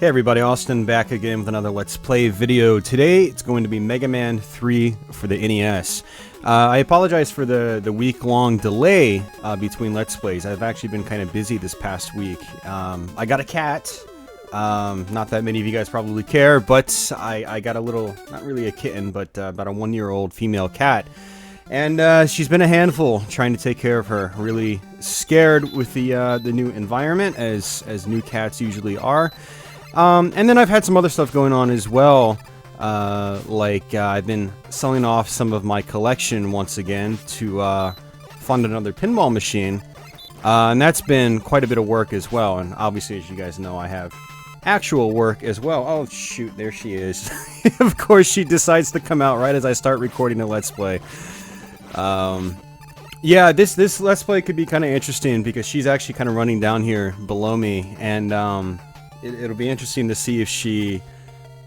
Hey everybody, Austin back again with another Let's Play video. Today it's going to be Mega Man 3 for the NES. I apologize for the week-long delay between Let's Plays. I've actually been kind of busy this past week. I got a cat. Not that many of you guys probably care, but I got a little, not really a kitten, but about a 1-year-old female cat. And she's been a handful trying to take care of her. Really scared with the new environment, as new cats usually are. And then I've had some other stuff going on as well, like I've been selling off some of my collection once again to fund another pinball machine, and that's been quite a bit of work as well. And obviously, as you guys know, I have actual work as well. Oh shoot, there she is. Of course, she decides to come out right as I start recording a Let's Play. Yeah, this Let's Play could be kind of interesting because she's actually kind of running down here below me, and it'll be interesting to see if she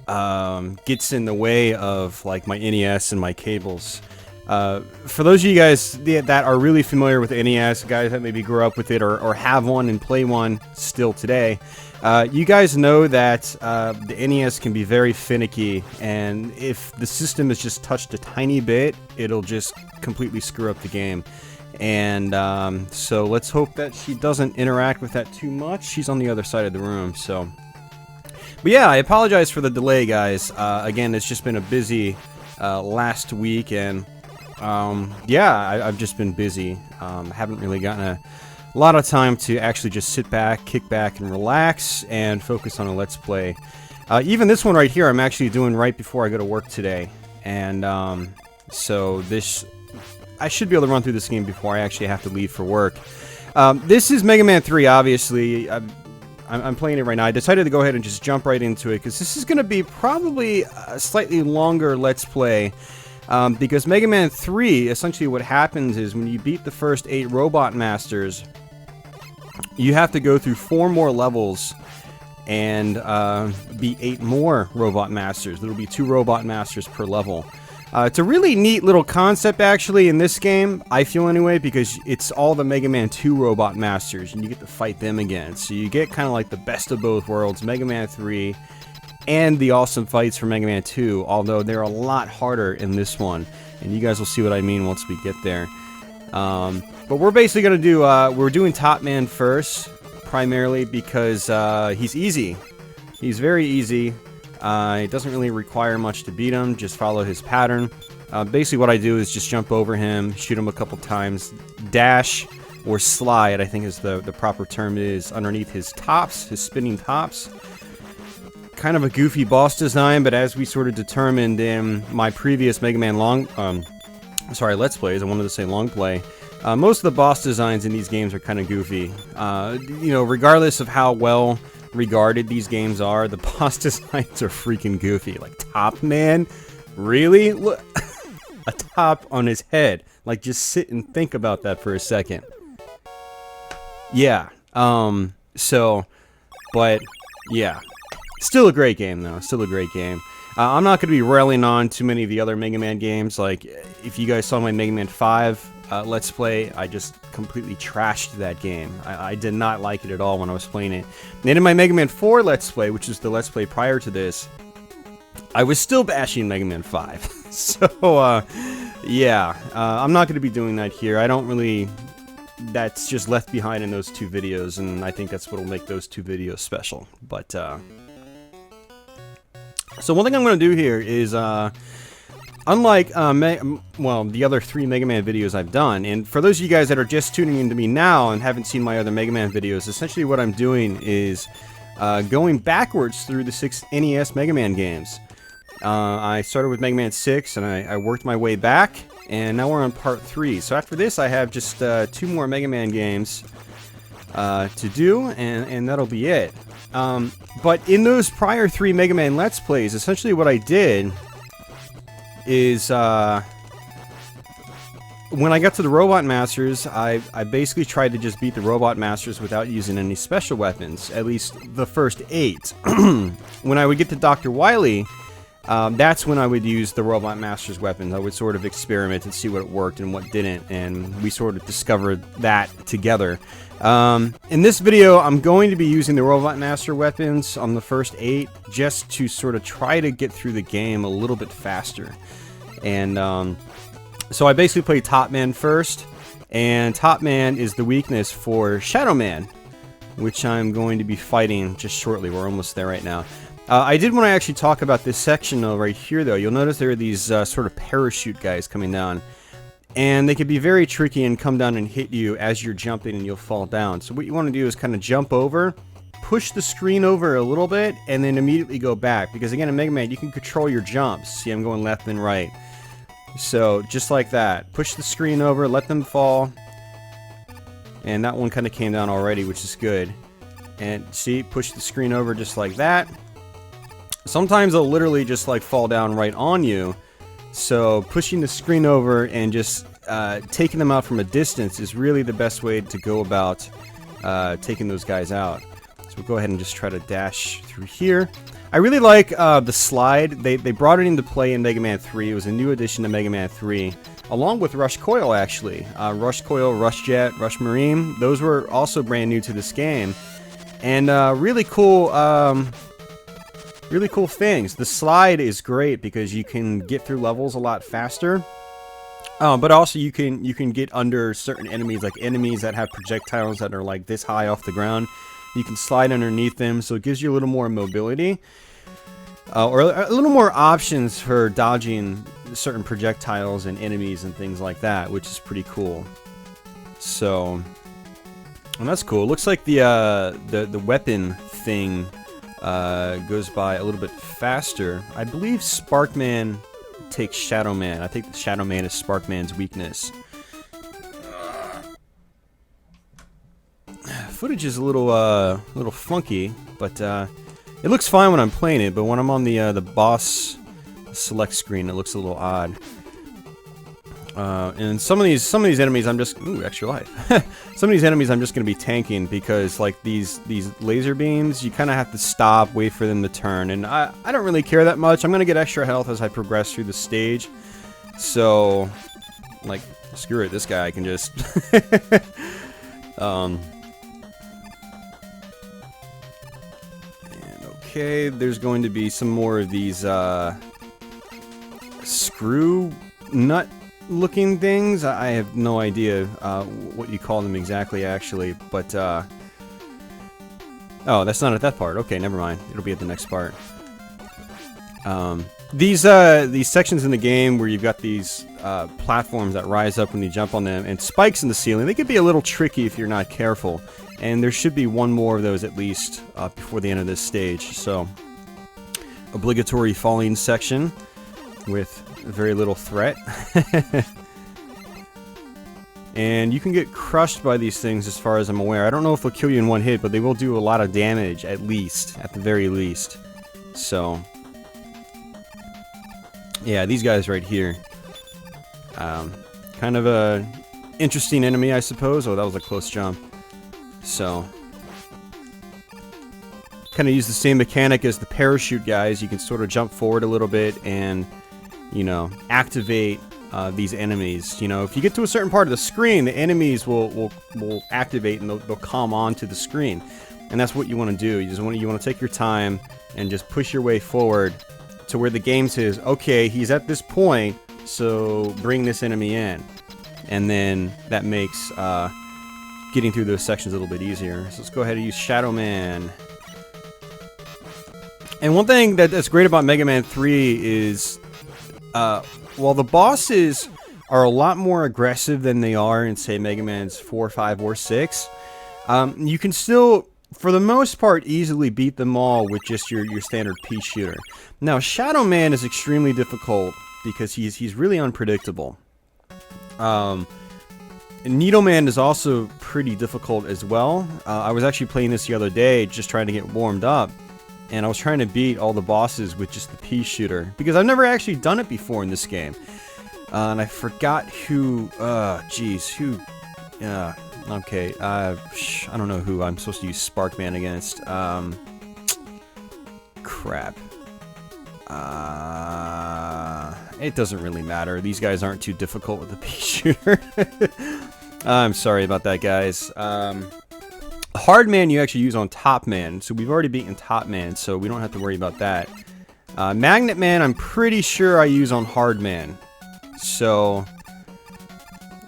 gets in the way of like my NES and my cables. For those of you guys that are really familiar with the NES, guys that maybe grew up with it or have one and play one still today, you guys know that the NES can be very finicky, and if the system is just touched a tiny bit, it'll just completely screw up the game. And so let's hope that she doesn't interact with that too much. She's on the other side of the room, so. But yeah, I apologize for the delay, guys. Again, it's just been a busy last week, and yeah, I've just been busy. Haven't really gotten a lot of time to actually just sit back, kick back, and relax, and focus on a Let's Play. Even this one right here, I'm actually doing right before I go to work today, and so this. I should be able to run through this game before I actually have to leave for work. This is Mega Man 3, obviously. I'm playing it right now. I decided to go ahead and just jump right into it, because this is going to be probably a slightly longer Let's Play. Because Mega Man 3, essentially what happens is when you beat the first 8 Robot Masters, you have to go through 4 more levels and beat 8 more Robot Masters. There will be 2 Robot Masters per level. It's a really neat little concept, actually, in this game, I feel anyway, because it's all the Mega Man 2 Robot Masters, and you get to fight them again. So you get kind of like the best of both worlds, Mega Man 3 and the awesome fights from Mega Man 2, although they're a lot harder in this one, and you guys will see what I mean once we get there. But we're basically going to do, we're doing Top Man first, primarily because he's easy. He's very easy. It doesn't really require much to beat him, just follow his pattern. Basically what I do is just jump over him, shoot him a couple times, dash or slide, I think is the proper term, is underneath his tops, his spinning tops. Kind of a goofy boss design, but as we sort of determined in my previous Mega Man Let's Plays, I wanted to say long play, most of the boss designs in these games are kind of goofy. You know, regardless of how well regarded these games are, the boss designs are freaking goofy. Like Top Man, really? Look, a top on his head. Like, just sit and think about that for a second. Yeah. So, but yeah, still a great game though. Still a great game. I'm not going to be railing on too many of the other Mega Man games. Like, if you guys saw my Mega Man 5 Let's Play, I just completely trashed that game. I did not like it at all when I was playing it. And then in my Mega Man 4 Let's Play, which is the Let's Play prior to this, I was still bashing Mega Man 5. So, yeah, I'm not going to be doing that here. I don't really... That's just left behind in those 2 videos, and I think that's what will make those 2 videos special. But, so one thing I'm going to do here is, unlike, the other 3 Mega Man videos I've done, and for those of you guys that are just tuning into me now and haven't seen my other Mega Man videos, essentially what I'm doing is going backwards through the 6 NES Mega Man games. I started with Mega Man 6, and I worked my way back, and now we're on part 3. So after this, I have just 2 more Mega Man games to do, and that'll be it. But in those prior 3 Mega Man Let's Plays, essentially what I did is, when I got to the Robot Masters, I basically tried to just beat the Robot Masters without using any special weapons, at least the first 8. When I would get to Dr. Wily, that's when I would use the Robot Master's weapons. I would sort of experiment and see what worked and what didn't, and we sort of discovered that together. In this video, I'm going to be using the Robot Master weapons on the first 8 just to sort of try to get through the game a little bit faster. And so I basically played Top Man first, and Top Man is the weakness for Shadow Man, which I'm going to be fighting just shortly. We're almost there right now. I did want to actually talk about this section right here, though. You'll notice there are these sort of parachute guys coming down. And they can be very tricky and come down and hit you as you're jumping and you'll fall down. So what you want to do is kind of jump over, push the screen over a little bit, and then immediately go back. Because again, in Mega Man, you can control your jumps. See, I'm going left and right. So just like that. Push the screen over, let them fall. And that one kind of came down already, which is good. And see, push the screen over just like that. Sometimes they'll literally just like fall down right on you. So pushing the screen over and just taking them out from a distance is really the best way to go about taking those guys out. So we'll go ahead and just try to dash through here. I really like the slide. They brought it into play in Mega Man 3. It was a new addition to Mega Man 3, along with Rush Coil, actually. Rush Coil, Rush Jet, Rush Marine, those were also brand new to this game. And really cool things. The slide is great because you can get through levels a lot faster. But also you can get under certain enemies, like enemies that have projectiles that are like this high off the ground. You can slide underneath them, so it gives you a little more mobility. Or a little more options for dodging certain projectiles and enemies and things like that, which is pretty cool. So, and that's cool. It looks like the weapon thing goes by a little bit faster. I believe Sparkman takes Shadow Man. I think Shadow Man is Sparkman's weakness. Footage is a little funky, but it looks fine when I'm playing it. But when I'm on the boss select screen, it looks a little odd. And some of these enemies, I'm just extra life. Some of these enemies, I'm just gonna be tanking because like these laser beams, you kind of have to stop, wait for them to turn, and I don't really care that much. I'm gonna get extra health as I progress through the stage. So, like, screw it. This guy I can just. Okay, there's going to be some more of these screw nut looking things. I have no idea what you call them exactly, actually, but oh, that's not at that part. Okay, never mind. It'll be at the next part. These sections in the game where you've got these platforms that rise up when you jump on them and spikes in the ceiling, they could be a little tricky if you're not careful. And there should be one more of those at least before the end of this stage. So, obligatory falling section with very little threat. And you can get crushed by these things as far as I'm aware. I don't know if they'll kill you in one hit, but they will do a lot of damage at least, at the very least. So, yeah, these guys right here. Kind of a interesting enemy, I suppose. Oh, that was a close jump. So, kind of use the same mechanic as the parachute guys. You can sort of jump forward a little bit and, you know, activate these enemies. You know, if you get to a certain part of the screen, the enemies will activate and they'll come onto the screen. And that's what you want to do. You want to take your time and just push your way forward to where the game says, okay, he's at this point, so bring this enemy in. And then that makes getting through those sections a little bit easier. So let's go ahead and use Shadow Man. And one thing that's great about Mega Man 3 is, while the bosses are a lot more aggressive than they are in, say, Mega Man's 4, 5, or 6, you can still, for the most part, easily beat them all with just your standard pea shooter. Now, Shadow Man is extremely difficult because he's really unpredictable. Needle Man is also pretty difficult as well. I was actually playing this the other day, just trying to get warmed up, and I was trying to beat all the bosses with just the pea shooter, because I've never actually done it before in this game. And I forgot who, okay, I don't know who I'm supposed to use Sparkman against. Crap. It doesn't really matter. These guys aren't too difficult with the pea shooter. I'm sorry about that, guys. Hard man you actually use on top man, so we've already beaten top man, so we don't have to worry about that. Magnet man, I'm pretty sure I use on hard man, so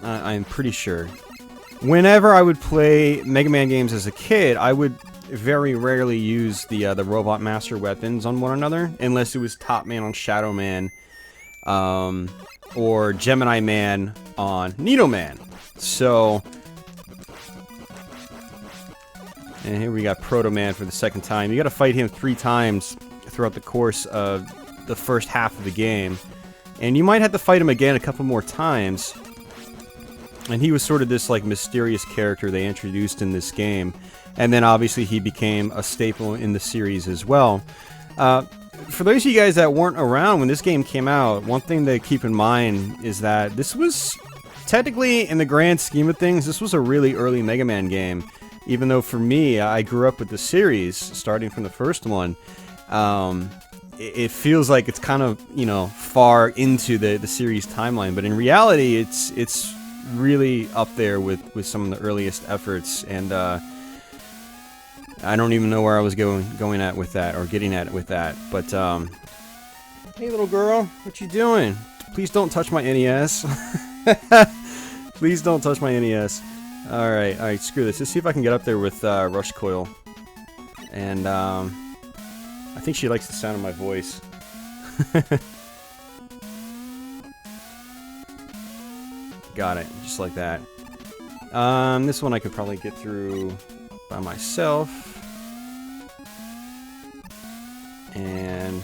I'm pretty sure. Whenever I would play Mega Man games as a kid, I would very rarely use the Robot Master weapons on one another, unless it was Top Man on Shadow Man, or Gemini Man on Needle Man. So, and here we got Proto Man for the second time. You got to fight him 3 times throughout the course of the first half of the game, and you might have to fight him again a couple more times. And he was sort of this like mysterious character they introduced in this game, and then obviously he became a staple in the series as well. For those of you guys that weren't around when this game came out, one thing to keep in mind is that this was technically, in the grand scheme of things, this was a really early Mega Man game. Even though for me, I grew up with the series, starting from the first one. It feels like it's kind of, you know, far into the series timeline, but in reality, it's really up there with some of the earliest efforts, and I don't even know where I was going at with that, or getting at it with that, but hey little girl, what you doing? Please don't touch my NES. Please don't touch my NES. Alright, screw this. Let's see if I can get up there with Rush Coil. And I think she likes the sound of my voice. Got it, just like that. This one I could probably get through by myself. And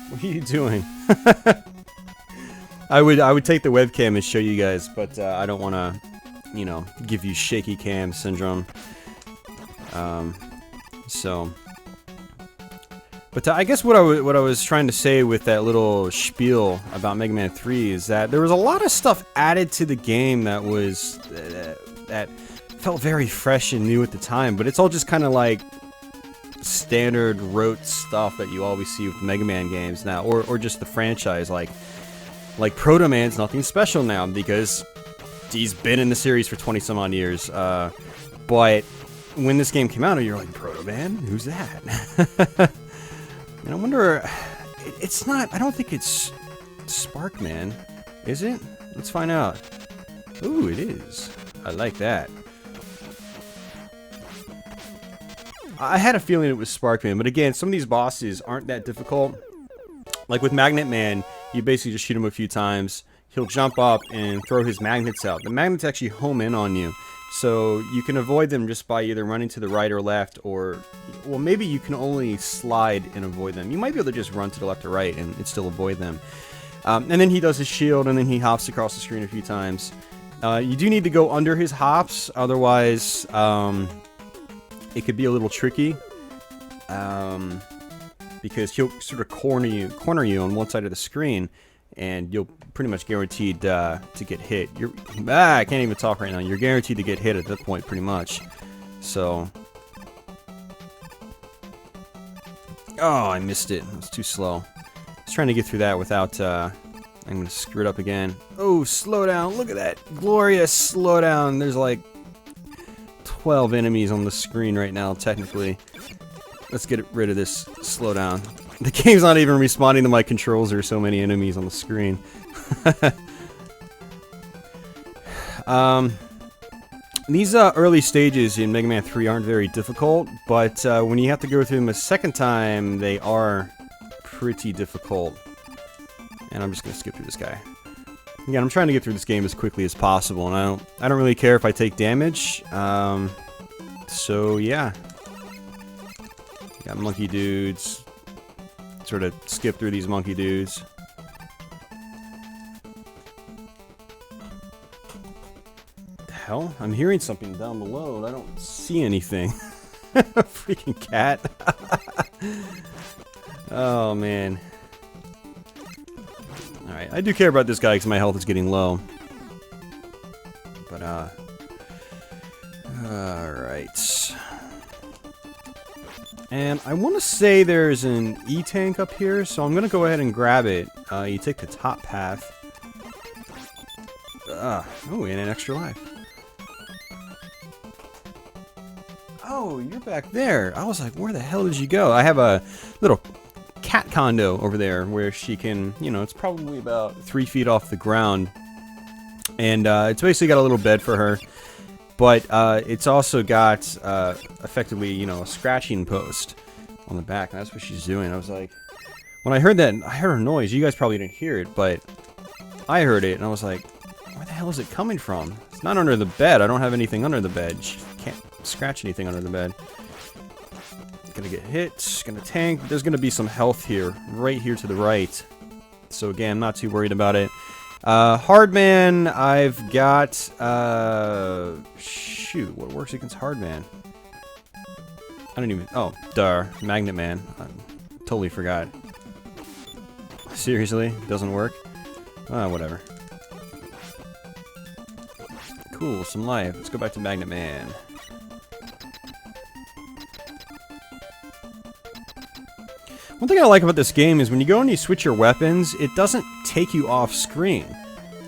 what are you doing? I would take the webcam and show you guys, but I don't want to, you know, give you shaky cam syndrome. But I guess what I was trying to say with that little spiel about Mega Man 3 is that there was a lot of stuff added to the game that was that felt very fresh and new at the time, but it's all just kind of like standard rote stuff that you always see with Mega Man games now, or just the franchise. Like Proto Man's nothing special now because he's been in the series for 20 some odd years. But when this game came out, you're like, Proto Man? Who's that? And I wonder, it's not, I don't think it's Sparkman, is it? Let's find out. Ooh, it is. I like that. I had a feeling it was Sparkman, but again, some of these bosses aren't that difficult. Like with Magnet Man, you basically just shoot him a few times, he'll jump up and throw his magnets out. The magnets actually home in on you. So you can avoid them just by either running to the right or left, or, well, maybe you can only slide and avoid them. You might be able to just run to the left or right and still avoid them. And then he does his shield, and then he hops across the screen a few times. You do need to go under his hops, otherwise it could be a little tricky. Because he'll sort of corner you on one side of the screen, and you'll pretty much guaranteed to get hit. I can't even talk right now. You're guaranteed to get hit at that point, pretty much. So, oh, I missed it. It was too slow. I was trying to get through that without. I'm gonna screw it up again. Oh, slow down! Look at that glorious slow down. There's like 12 enemies on the screen right now, technically. Let's get rid of this slowdown. The game's not even responding to my controls. There's so many enemies on the screen. These early stages in Mega Man 3 aren't very difficult, but when you have to go through them a second time, they are pretty difficult. And I'm just gonna skip through this guy. Again, I'm trying to get through this game as quickly as possible, and I don't really care if I take damage. So yeah. Got monkey dudes. Sort of skip through these monkey dudes. What the hell? I'm hearing something down below and I don't see anything. Freaking cat. Oh man. Alright, I do care about this guy because my health is getting low. But alright. And I want to say there's an E-tank up here, so I'm going to go ahead and grab it. You take the top path. Oh, and an extra life. Oh, you're back there. I was like, where the hell did you go? I have a little cat condo over there where she can, you know, it's probably about 3 feet off the ground. And it's basically got a little bed for her. But it's also got, effectively, you know, a scratching post on the back. And that's what she's doing. I was like, when I heard that, I heard a noise. You guys probably didn't hear it, but I heard it. And I was like, where the hell is it coming from? It's not under the bed. I don't have anything under the bed. She can't scratch anything under the bed. Gonna get hit. Gonna tank. There's gonna be some health here. Right here to the right. So again, I'm not too worried about it. Hardman, I've got, shoot, what works against Hardman? I don't even, oh, duh, Magnet Man. I totally forgot. Seriously? Doesn't work? Whatever. Cool, some life. Let's go back to Magnet Man. One thing I like about this game is when you go and you switch your weapons, it doesn't take you off screen.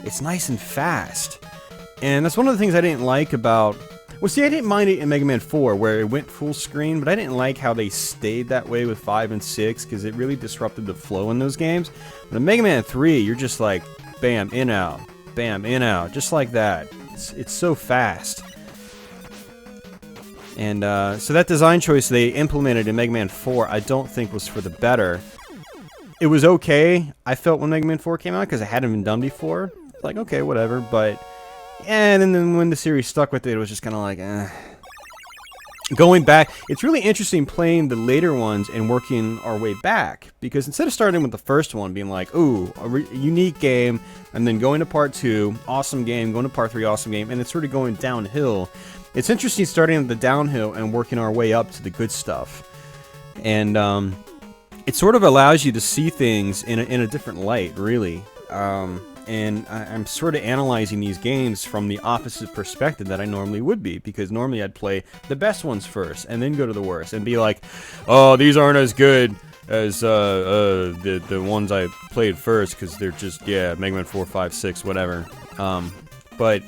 It's nice and fast. And that's one of the things I didn't like about... Well, see, I didn't mind it in Mega Man 4, where it went full screen, but I didn't like how they stayed that way with 5 and 6, because it really disrupted the flow in those games. But in Mega Man 3, you're just like, bam, in, out, bam, in, out, just like that. It's so fast. And so that design choice they implemented in Mega Man 4, I don't think was for the better. It was okay, I felt, when Mega Man 4 came out, because it hadn't been done before. Like, okay, whatever, but... And then when the series stuck with it, it was just kind of like, eh. Going back, it's really interesting playing the later ones and working our way back. Because instead of starting with the first one, being like, ooh, a unique game, and then going to part 2, awesome game, going to part 3, awesome game, and it's sort of going downhill. It's interesting starting at the downhill and working our way up to the good stuff. And it sort of allows you to see things in a different light, really. And I'm sort of analyzing these games from the opposite perspective that I normally would be, because normally I'd play the best ones first, and then go to the worst, and be like, oh, these aren't as good as the ones I played first, because they're just, yeah, Mega Man 4, 5, 6, whatever. But,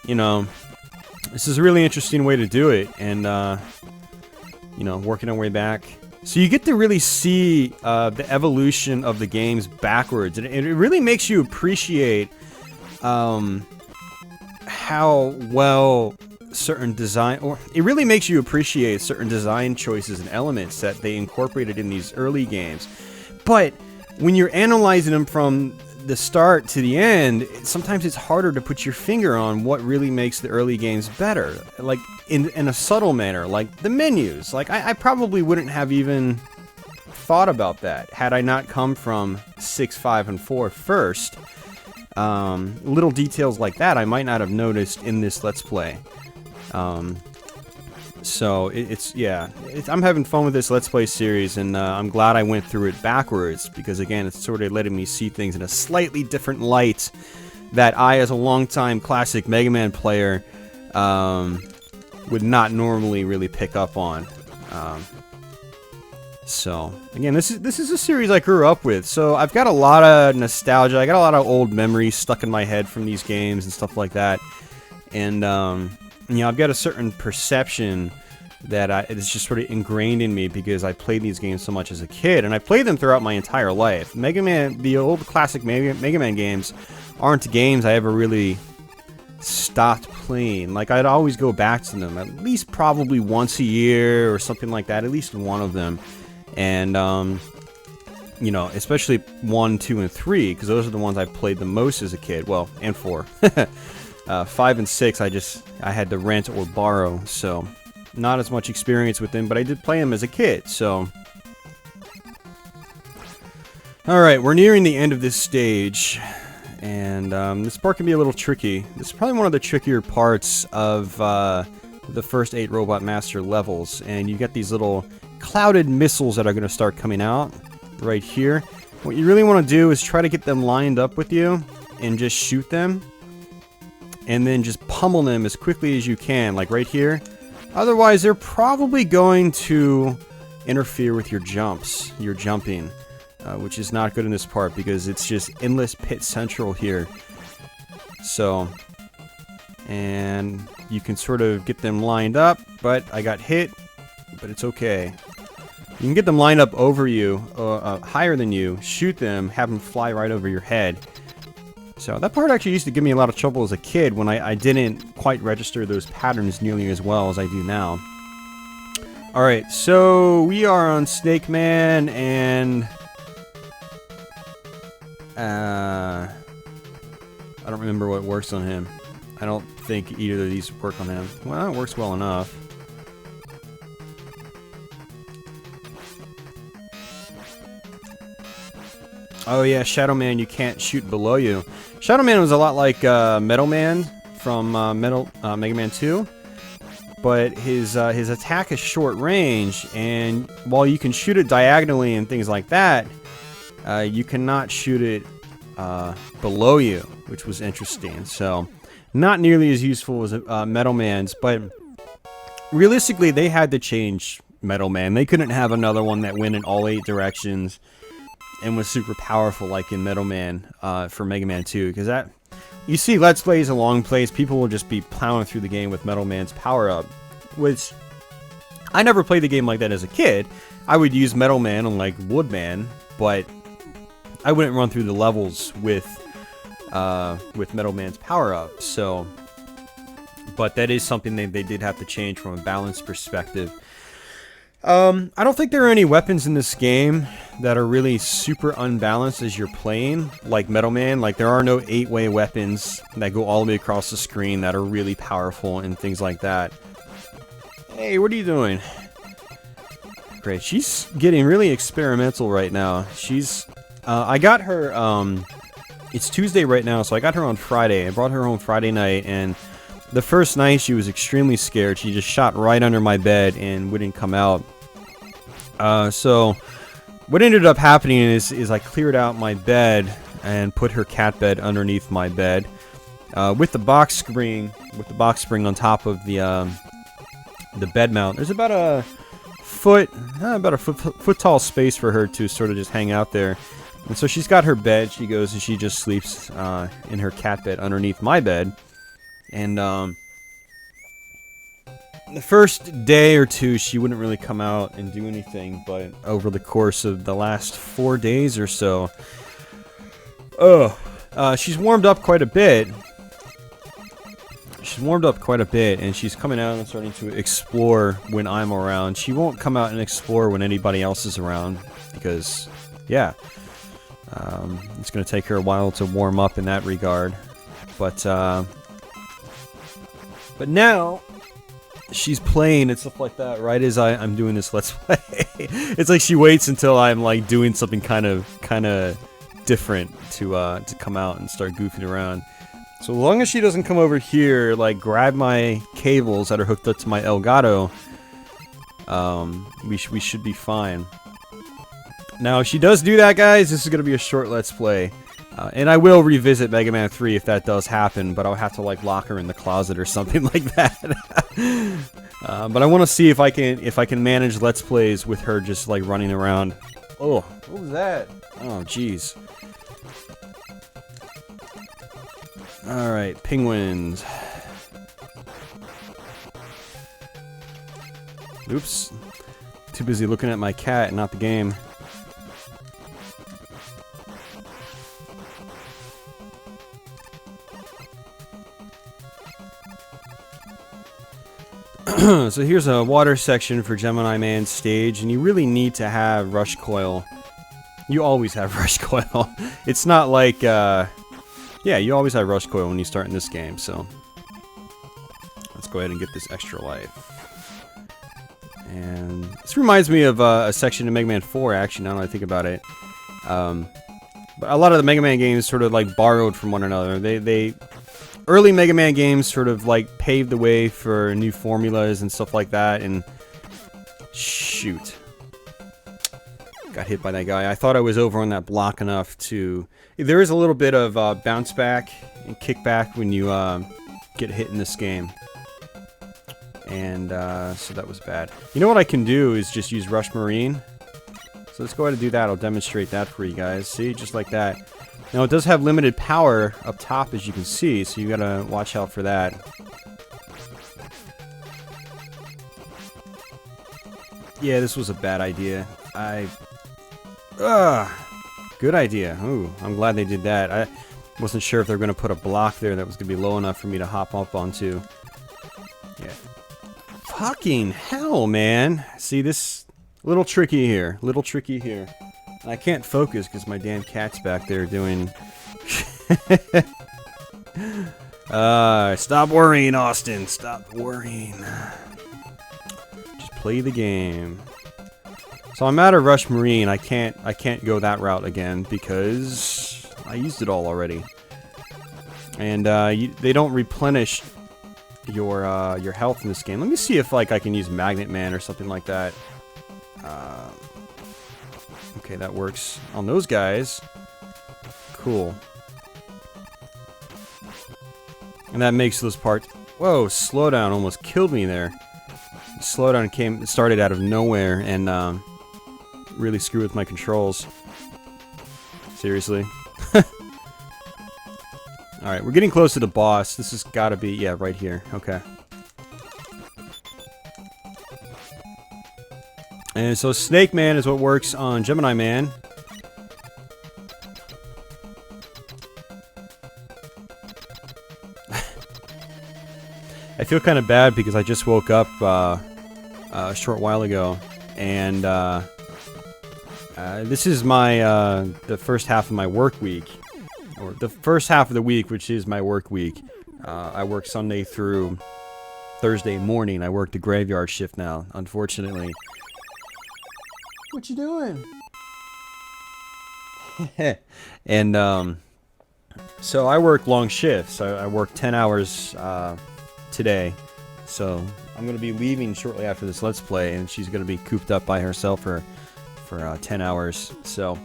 you know, this is a really interesting way to do it, and, you know, working our way back. So you get to really see the evolution of the games backwards, and it really makes you appreciate how well certain design, or it really makes you appreciate certain design choices and elements that they incorporated in these early games. But when you're analyzing them from the start to the end, sometimes it's harder to put your finger on what really makes the early games better. Like, in a subtle manner, like the menus. Like, I probably wouldn't have even thought about that had I not come from 6, 5, and 4 first. Little details like that I might not have noticed in this Let's Play. So, I'm having fun with this Let's Play series, and I'm glad I went through it backwards, because again, it's sort of letting me see things in a slightly different light that I, as a longtime classic Mega Man player, would not normally really pick up on. So, again, this is a series I grew up with, so I've got a lot of nostalgia, I got a lot of old memories stuck in my head from these games and stuff like that, and, you know, I've got a certain perception that it's just sort of ingrained in me because I played these games so much as a kid, and I played them throughout my entire life. Mega Man, the old classic Mega Man games aren't games I ever really stopped playing. Like, I'd always go back to them, at least probably once a year or something like that, at least one of them. And, you know, especially 1, 2, and 3, because those are the ones I played the most as a kid. Well, and 4. 5 and 6, I had to rent or borrow, so not as much experience with them, but I did play them as a kid, so. Alright, we're nearing the end of this stage, and this part can be a little tricky. This is probably one of the trickier parts of the first 8 Robot Master levels, and you get these little clouded missiles that are going to start coming out right here. What you really want to do is try to get them lined up with you and just shoot them, and then just pummel them as quickly as you can, like right here. Otherwise, they're probably going to interfere with your jumps, your jumping, which is not good in this part because it's just endless pit central here. So, and you can sort of get them lined up, but I got hit, but it's okay. You can get them lined up over you, higher than you, shoot them, have them fly right over your head. So that part actually used to give me a lot of trouble as a kid when I didn't quite register those patterns nearly as well as I do now. Alright, so we are on Snake Man, and I don't remember what works on him. I don't think either of these work on him. Well, it works well enough. Oh yeah, Shadow Man, you can't shoot below you. Shadow Man was a lot like Metal Man from Mega Man 2, but his attack is short range, and while you can shoot it diagonally and things like that, you cannot shoot it below you, which was interesting. So, not nearly as useful as Metal Man's, but realistically, they had to change Metal Man. They couldn't have another one that went in all 8 directions and was super powerful like in Metal Man for Mega Man 2, because that, you see Let's Plays and long plays, people will just be plowing through the game with Metal Man's power-up, which I never played the game like that as a kid. I would use Metal Man on like Woodman, but I wouldn't run through the levels with Metal Man's power-up. So, but that is something they did have to change from a balance perspective. I don't think there are any weapons in this game that are really super unbalanced as you're playing, like Metal Man. Like, there are no 8-way weapons that go all the way across the screen that are really powerful and things like that. Hey, what are you doing? Great, she's getting really experimental right now. She's, I got her, it's Tuesday right now, so I got her on Friday. I brought her home Friday night, and the first night she was extremely scared. She just shot right under my bed and wouldn't come out. So what ended up happening is I cleared out my bed and put her cat bed underneath my bed with the box spring on top of the bed mount. There's about a foot tall space for her to sort of just hang out there. And so she's got her bed. She goes and she just sleeps in her cat bed underneath my bed. And the first day or two, she wouldn't really come out and do anything, but over the course of the last 4 days or so, she's warmed up quite a bit. And she's coming out and starting to explore when I'm around. She won't come out and explore when anybody else is around, because, yeah, it's going to take her a while to warm up in that regard. But now she's playing and stuff like that right as I'm doing this Let's Play. It's like she waits until I'm like doing something kind of different to come out and start goofing around. So as long as she doesn't come over here, like grab my cables that are hooked up to my Elgato, we should be fine. Now if she does do that, guys, this is going to be a short Let's Play. And I will revisit Mega Man 3 if that does happen, but I'll have to like lock her in the closet or something like that. But I want to see if I can manage Let's Plays with her just like running around. Oh, what was that? Oh, jeez. All right, penguins. Oops. Too busy looking at my cat and not the game. So here's a water section for Gemini Man's stage, and you really need to have rush coil. You always have rush coil. It's not like, yeah, you always have rush coil when you start in this game, so let's go ahead and get this extra life. And this reminds me of a section in Mega Man 4, actually, now that I think about it. But a lot of the Mega Man games sort of like borrowed from one another. Early Mega Man games sort of like paved the way for new formulas and stuff like that, and shoot. Got hit by that guy. I thought I was over on that block enough to... There is a little bit of bounce back and kick back when you get hit in this game. And so that was bad. You know what I can do is just use Rush Marine. So let's go ahead and do that. I'll demonstrate that for you guys. See, just like that. Now it does have limited power up top, as you can see, so you gotta watch out for that. Yeah, this was a bad idea. Good idea. Ooh, I'm glad they did that. I wasn't sure if they were gonna put a block there that was gonna be low enough for me to hop up onto. Yeah. Fucking hell, man. See, this little tricky here. Little tricky here. And I can't focus because my damn cat's back there doing... stop worrying, Austin. Stop worrying. Just play the game. So I'm out of Rush Marine. I can't go that route again because I used it all already. And they don't replenish your health in this game. Let me see if like I can use Magnet Man or something like that. Okay, that works on those guys. Cool. And that makes those parts... Whoa, slowdown almost killed me there. Slowdown started out of nowhere and really screwed with my controls. Seriously. Alright, we're getting close to the boss. This has got to be... Yeah, right here. Okay. And so Snake Man is what works on Gemini Man. I feel kind of bad because I just woke up a short while ago, and this is my the first half of my work week, or the first half of the week, which is my work week. I work Sunday through Thursday morning. I work the graveyard shift now, unfortunately. What you doing? And so I work long shifts. I work 10 hours today. So I'm going to be leaving shortly after this Let's Play, and she's going to be cooped up by herself for 10 hours. So,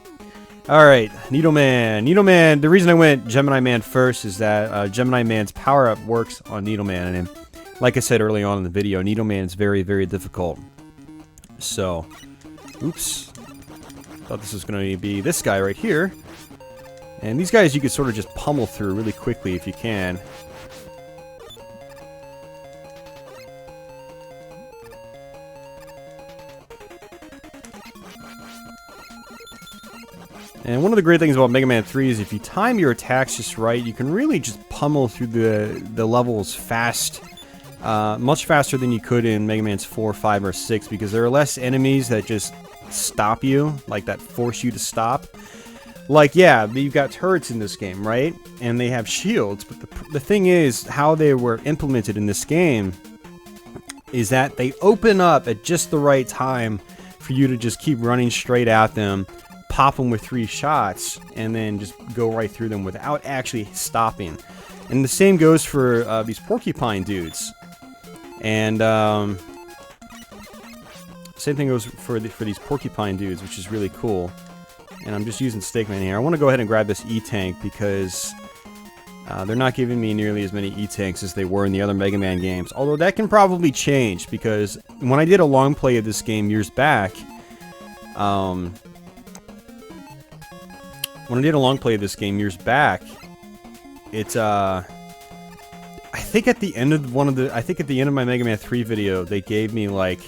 alright, Needleman. Needleman, the reason I went Gemini Man first is that Gemini Man's power-up works on Needleman. And like I said early on in the video, Needleman is very, very difficult. So... Oops. Thought this was going to be this guy right here. And these guys you could sort of just pummel through really quickly if you can. And one of the great things about Mega Man 3 is if you time your attacks just right, you can really just pummel through the levels fast. Much faster than you could in Mega Man's 4, 5, or 6, because there are less enemies that just stop you, like that force you to stop. Like, yeah, you've got turrets in this game, right? And they have shields, but the thing is, how they were implemented in this game is that they open up at just the right time for you to just keep running straight at them, pop them with 3 shots, and then just go right through them without actually stopping. And the same goes for these porcupine dudes. And same thing goes for these porcupine dudes, which is really cool. And I'm just using Snake Man here. I want to go ahead and grab this E-Tank because they're not giving me nearly as many E-Tanks as they were in the other Mega Man games. Although that can probably change because when I did a long play of this game years back, it's I think at the end of my Mega Man 3 video, they gave me like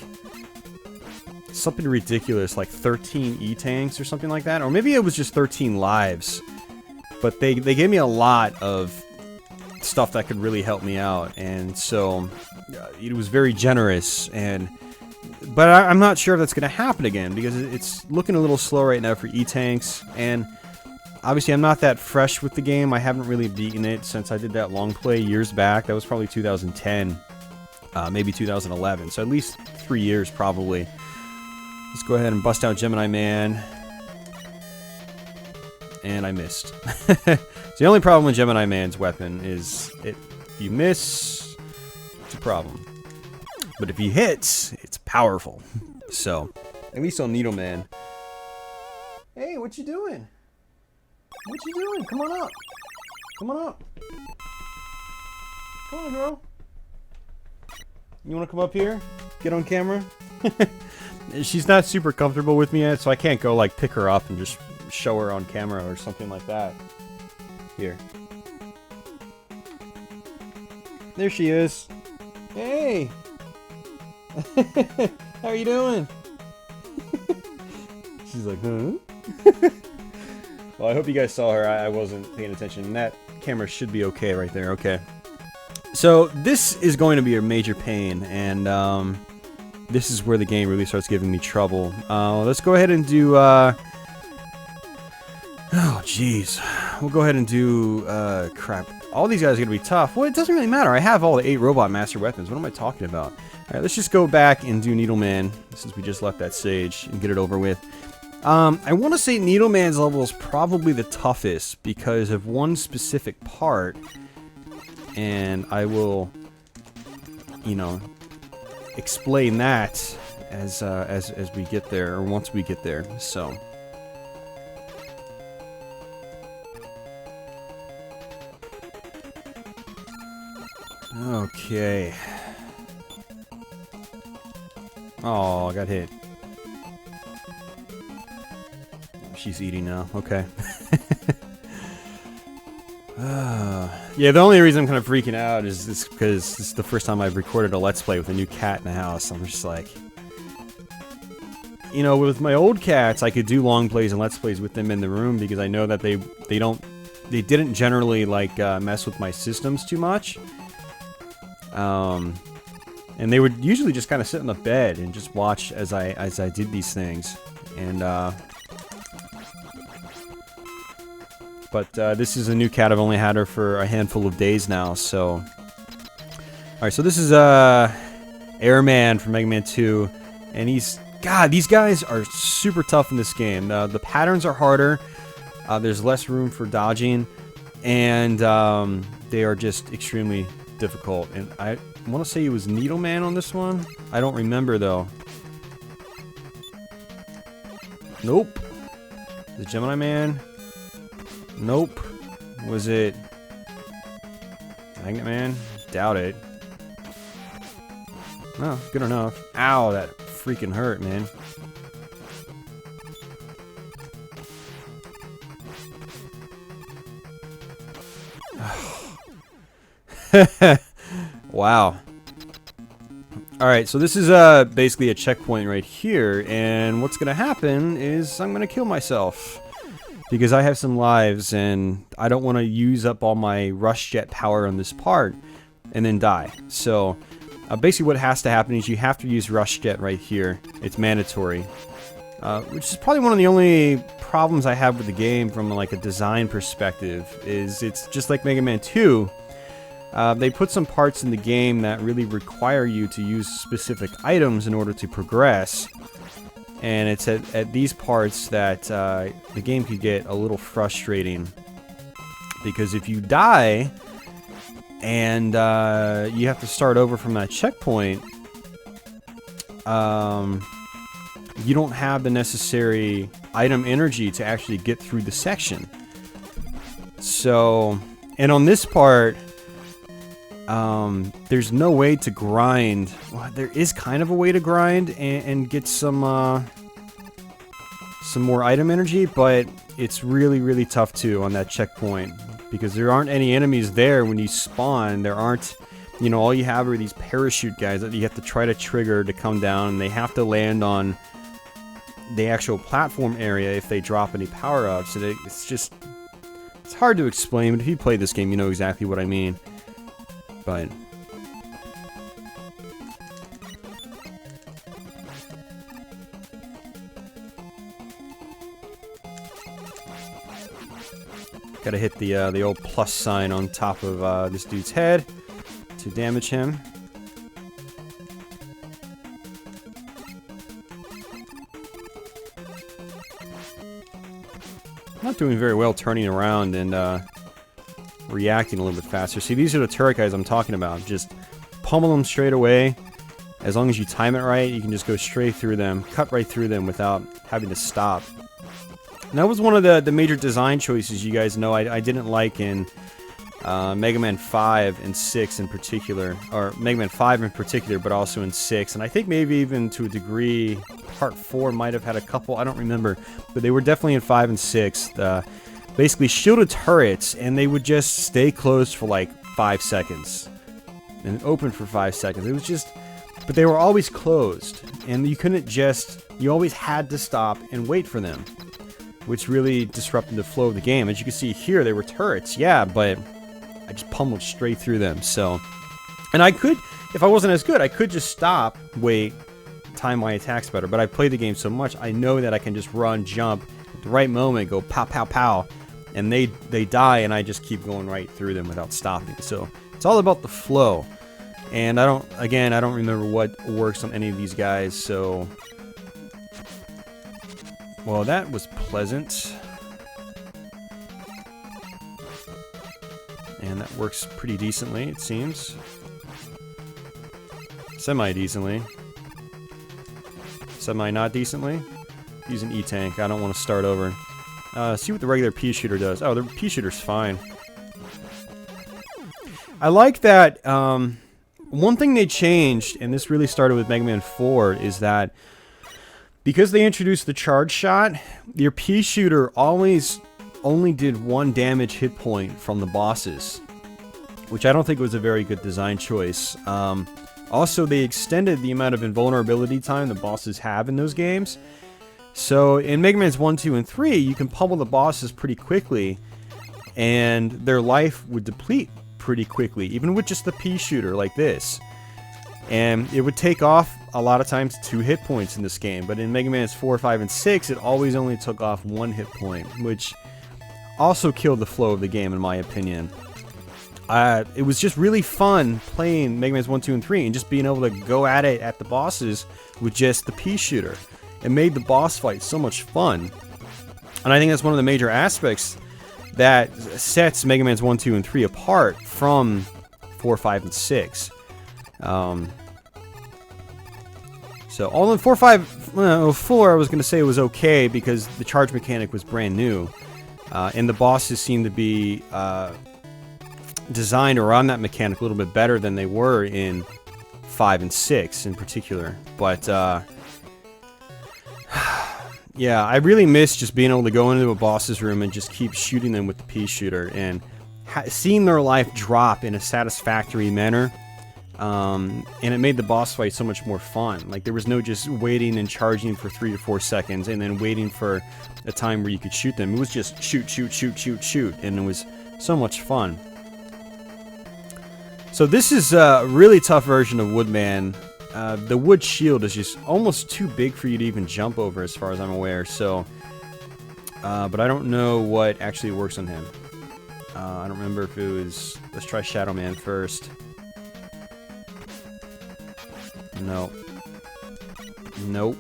something ridiculous, like 13 E-Tanks or something like that, or maybe it was just 13 lives. But they gave me a lot of stuff that could really help me out, and so it was very generous. But I'm not sure if that's going to happen again because it's looking a little slow right now for E-Tanks, and obviously I'm not that fresh with the game. I haven't really beaten it since I did that long play years back. That was probably 2010, maybe 2011, so at least 3 years probably. Let's go ahead and bust out Gemini Man. And I missed. So the only problem with Gemini Man's weapon is if you miss, it's a problem. But if he hits, it's powerful. So, at least on Needleman. Hey, what you doing? What you doing? Come on up. Come on up. Come on, girl. You want to come up here? Get on camera? She's not super comfortable with me yet, so I can't go like pick her up and just show her on camera or something like that. Here. There she is. Hey! How are you doing? She's like, huh? Well, I hope you guys saw her. I wasn't paying attention. That camera should be okay right there. Okay. So, this is going to be a major pain, and this is where the game really starts giving me trouble. Let's go ahead and do, oh, jeez. We'll go ahead and do, crap. All these guys are going to be tough. Well, it doesn't really matter. I have all the 8 robot master weapons. What am I talking about? Alright, let's just go back and do Needleman, since we just left that stage, and get it over with. I want to say Needleman's level is probably the toughest, because of one specific part. And I will, you know, explain that as we get there, or once we get there, so... Okay. Oh, I got hit. She's eating now. Okay. Yeah, the only reason I'm kind of freaking out is because this is the first time I've recorded a Let's Play with a new cat in the house. I'm just like... You know, with my old cats, I could do long plays and Let's Plays with them in the room because I know that they didn't generally, like, mess with my systems too much. And they would usually just kind of sit on the bed and just watch as I did these things. And, but this is a new cat. I've only had her for a handful of days now, so... Alright, so this is, Airman from Mega Man 2, and he's... God, these guys are super tough in this game. The patterns are harder, there's less room for dodging, and, they are just extremely difficult. And I want to say it was Needleman on this one. I don't remember, though. Nope. The Gemini Man? Nope. Was it Magnet Man? Doubt it. Oh, good enough. Ow, that freaking hurt, man. Wow. Alright, so this is basically a checkpoint right here, and what's gonna happen is I'm gonna kill myself. Because I have some lives, and I don't want to use up all my rush jet power on this part, and then die. So, basically what has to happen is you have to use rush jet right here. It's mandatory. Which is probably one of the only problems I have with the game from like a design perspective, is it's just like Mega Man 2. They put some parts in the game that really require you to use specific items in order to progress. And it's at these parts that the game could get a little frustrating. Because if you die, and you have to start over from that checkpoint, you don't have the necessary item energy to actually get through the section. So, and on this part, there's no way to grind. Well, there is kind of a way to grind and get some more item energy, but it's really, really tough too on that checkpoint because there aren't any enemies there when you spawn. There aren't, you know, all you have are these parachute guys that you have to try to trigger to come down, and they have to land on the actual platform area if they drop any power-ups. It's just, it's hard to explain, but if you play this game, you know exactly what I mean. But gotta hit the old plus sign on top of this dude's head to damage him. I'm not doing very well turning around and reacting a little bit faster. See, these are the turret guys I'm talking about. Just pummel them straight away. As long as you time it right, you can just go straight through them, cut right through them without having to stop. And that was one of the major design choices you guys know I didn't like in Mega Man 5 and 6 in particular, or Mega Man 5 in particular, but also in 6, and I think maybe even to a degree, Part 4 might have had a couple, I don't remember, but they were definitely in 5 and 6. Basically shielded turrets, and they would just stay closed for like 5 seconds, and open for 5 seconds. It was just, but they were always closed, and you couldn't just, you always had to stop and wait for them, which really disrupted the flow of the game. As you can see here, they were turrets, yeah, but I just pummeled straight through them, so. And I could, if I wasn't as good, I could just stop, wait, time my attacks better, but I played the game so much, I know that I can just run, jump, at the right moment, go pow, pow, pow, and they die, and I just keep going right through them without stopping. So it's all about the flow. And I don't remember what works on any of these guys, so. Well, that was pleasant. And that works pretty decently, it seems. Semi-decently. Semi-not decently. Use an E-tank. I don't want to start over. See what the regular pea shooter does. Oh, the pea shooter's fine. I like that. One thing they changed, and this really started with Mega Man 4, is that because they introduced the charge shot, your pea shooter always only did 1 damage hit point from the bosses, which I don't think was a very good design choice. Also, they extended the amount of invulnerability time the bosses have in those games. So in Mega Man's 1, 2, and 3, you can pummel the bosses pretty quickly, and their life would deplete pretty quickly, even with just the pea shooter like this. And it would take off a lot of times 2 hit points in this game, but in Mega Man's 4, 5, and 6, it always only took off 1 hit point, which also killed the flow of the game, in my opinion. It was just really fun playing Mega Man's 1, 2, and 3, and just being able to go at it at the bosses with just the pea shooter. It made the boss fight so much fun. And I think that's one of the major aspects that sets Mega Man's 1, 2, and 3 apart from 4, 5, and 6. So, all in 4, 5, 4, I was going to say was okay because the charge mechanic was brand new. And the bosses seemed to be designed around that mechanic a little bit better than they were in 5 and 6 in particular. But, yeah, I really miss just being able to go into a boss's room and just keep shooting them with the pea shooter and seeing their life drop in a satisfactory manner. And it made the boss fight so much more fun. Like, there was no just waiting and charging for 3 to 4 seconds and then waiting for a time where you could shoot them. It was just shoot, shoot, shoot, shoot, shoot, and it was so much fun. So this is a really tough version of Woodman. The wood shield is just almost too big for you to even jump over, as far as I'm aware. So, but I don't know what actually works on him. I don't remember if it was. Let's try Shadow Man first. No. Nope.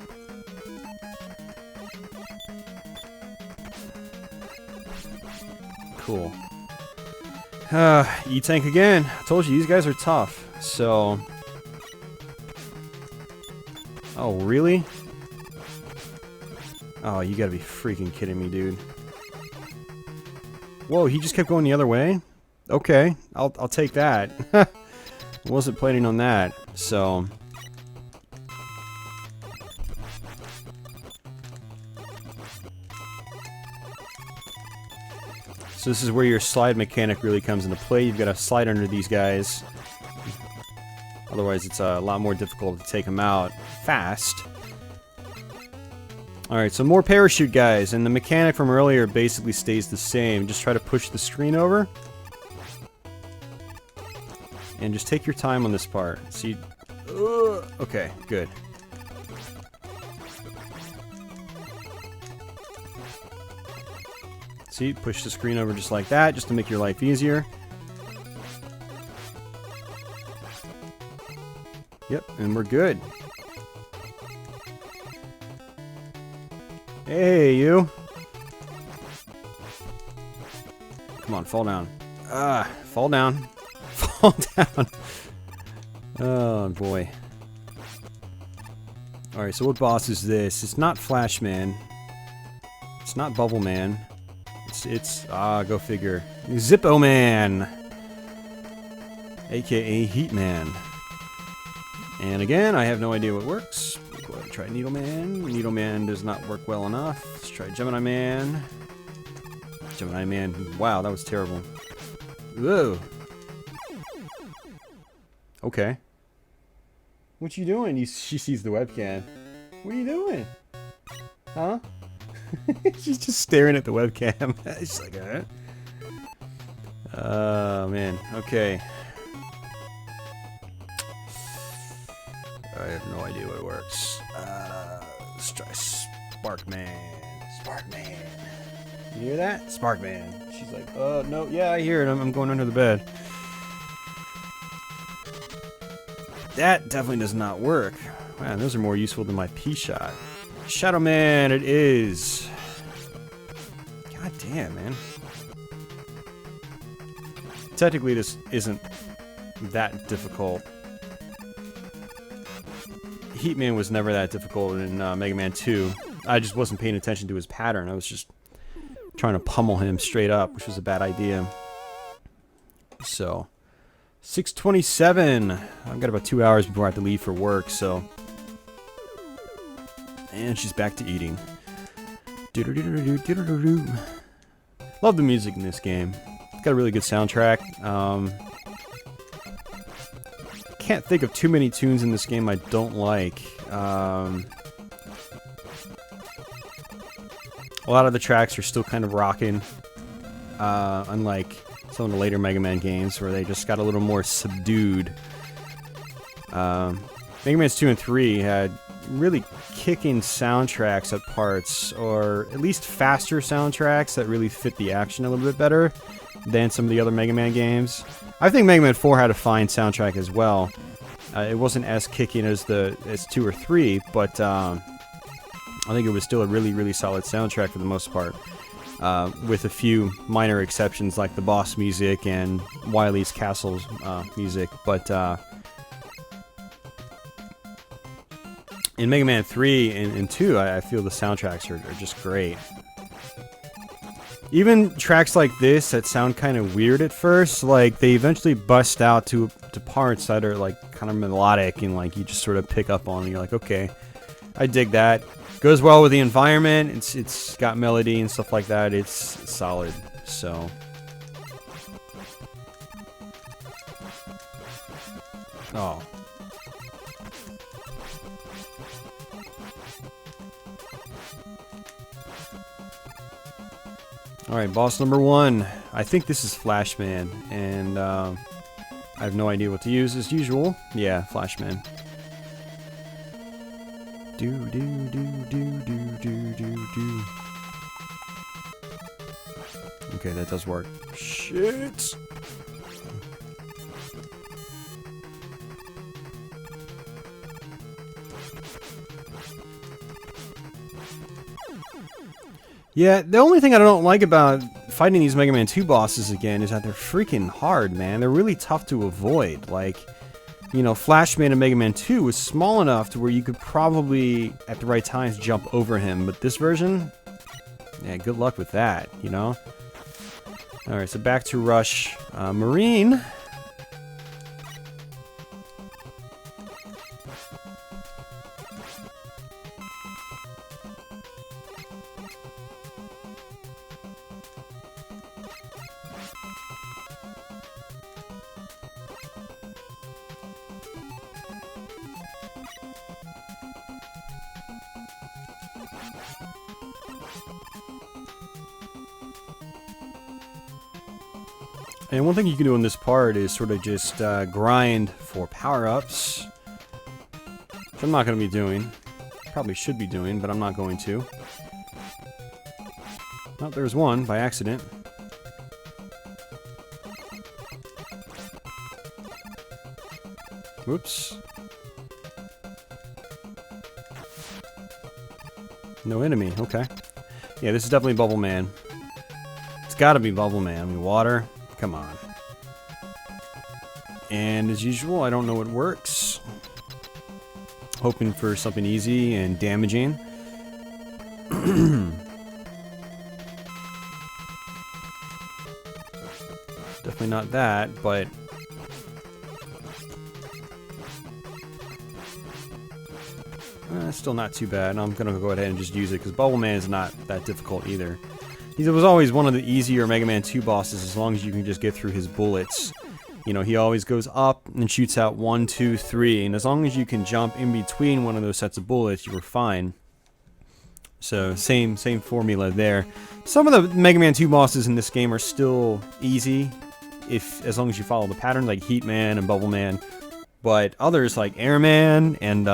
Cool. E-tank again. I told you, these guys are tough. So. Oh, really? Oh, you gotta be freaking kidding me, dude. Whoa, he just kept going the other way? Okay, I'll take that. Wasn't planning on that, so. So this is where your slide mechanic really comes into play. You've got to slide under these guys. Otherwise, it's a lot more difficult to take them out fast. Alright, so more parachute guys, and the mechanic from earlier basically stays the same. Just try to push the screen over. And just take your time on this part. See? Okay, good. See, push the screen over just like that, just to make your life easier. Yep, and we're good. Hey, you. Come on, fall down. Fall down. Fall down. Oh, boy. Alright, so what boss is this? It's not Flash Man. It's not Bubble Man. It's go figure. Zippo Man. aka Heatman. And again, I have no idea what works. Go ahead and try Needleman. Needleman does not work well enough. Let's try Gemini Man. Gemini Man. Wow, that was terrible. Whoa. Okay. What you doing? She sees the webcam. What are you doing? Huh? She's just staring at the webcam. She's like, oh, man. Okay. I have no idea what works. Let's try Sparkman. Sparkman. You hear that? Sparkman. She's like, oh, no, yeah, I hear it. I'm going under the bed. That definitely does not work. Man, those are more useful than my P-shot. Shadow Man, it is. God damn, man. Technically, this isn't that difficult. Heatman was never that difficult in Mega Man 2. I just wasn't paying attention to his pattern. I was just trying to pummel him straight up, which was a bad idea. So, 6:27. I've got about 2 hours before I have to leave for work, so... And she's back to eating. Love the music in this game. It's got a really good soundtrack. Can't think of too many tunes in this game I don't like. A lot of the tracks are still kind of rocking, unlike some of the later Mega Man games where they just got a little more subdued. Mega Man 2 and 3 had really kicking soundtracks at parts, or at least faster soundtracks that really fit the action a little bit better than some of the other Mega Man games. I think Mega Man 4 had a fine soundtrack as well. It wasn't as kicking as 2 or 3, but I think it was still a really, really solid soundtrack for the most part, with a few minor exceptions like the boss music and Wily's Castle's music. But in Mega Man 3 and 2, I feel the soundtracks are just great. Even tracks like this that sound kind of weird at first, like they eventually bust out to parts that are like kind of melodic and like you just sort of pick up on and you're like, okay, I dig that. Goes well with the environment. It's got melody and stuff like that. It's solid. So oh. Alright, boss number 1. I think this is Flashman, and I have no idea what to use as usual. Yeah, Flashman. Do do do do do do do do. Okay, that does work. Shit! Yeah, the only thing I don't like about fighting these Mega Man 2 bosses again is that they're freaking hard, man. They're really tough to avoid. Like, you know, Flashman in Mega Man 2 was small enough to where you could probably, at the right times, jump over him. But this version, yeah, good luck with that, you know? Alright, so back to Rush. Marine. And one thing you can do in this part is sort of just grind for power-ups, which I'm not going to be doing. Probably should be doing, but I'm not going to. Oh, there's one by accident. Whoops. No enemy, okay. Yeah, this is definitely Bubble Man. It's gotta be Bubble Man. I mean, water. Come on. And as usual, I don't know what works. Hoping for something easy and damaging. Definitely not that, but Still not too bad. I'm gonna go ahead and just use it because Bubble Man is not that difficult either. He was always one of the easier Mega Man 2 bosses as long as you can just get through his bullets. You know, he always goes up and shoots out 1, 2, 3, and as long as you can jump in between one of those sets of bullets, you were fine. So, same formula there. Some of the Mega Man 2 bosses in this game are still easy, as long as you follow the pattern, like Heat Man and Bubble Man. But others, like Airman and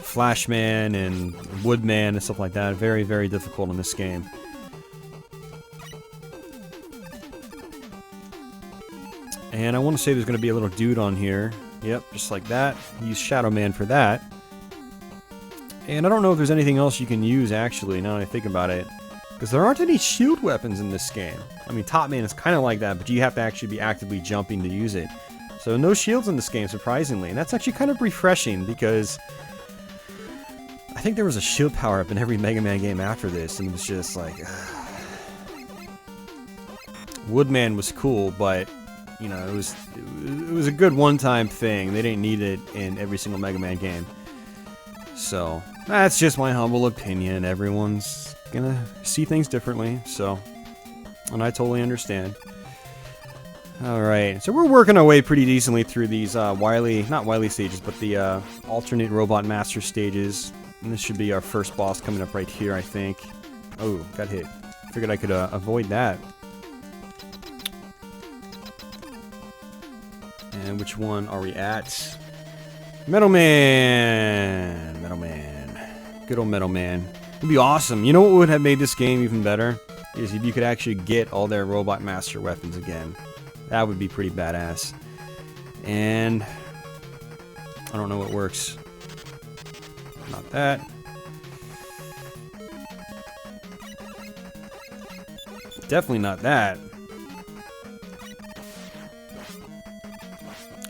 Flash Man and Woodman and stuff like that, are very, very difficult in this game. And I want to say there's going to be a little dude on here. Yep, just like that. Use Shadow Man for that. And I don't know if there's anything else you can use, actually, now that I think about it. Because there aren't any shield weapons in this game. I mean, Top Man is kind of like that, but you have to actually be actively jumping to use it. So no shields in this game, surprisingly. And that's actually kind of refreshing, because I think there was a shield power-up in every Mega Man game after this, and it was just like... Woodman was cool, but... You know, it was a good one-time thing. They didn't need it in every single Mega Man game. So, that's just my humble opinion. Everyone's gonna see things differently, so... And I totally understand. Alright, so we're working our way pretty decently through these not Wily stages, but the alternate Robot Master stages. And this should be our first boss coming up right here, I think. Oh, got hit. Figured I could avoid that. And which one are we at? Metal Man! Metal Man. Good old Metal Man. It'd be awesome. You know what would have made this game even better? Is if you could actually get all their Robot Master weapons again. That would be pretty badass. And... I don't know what works. Not that. Definitely not that.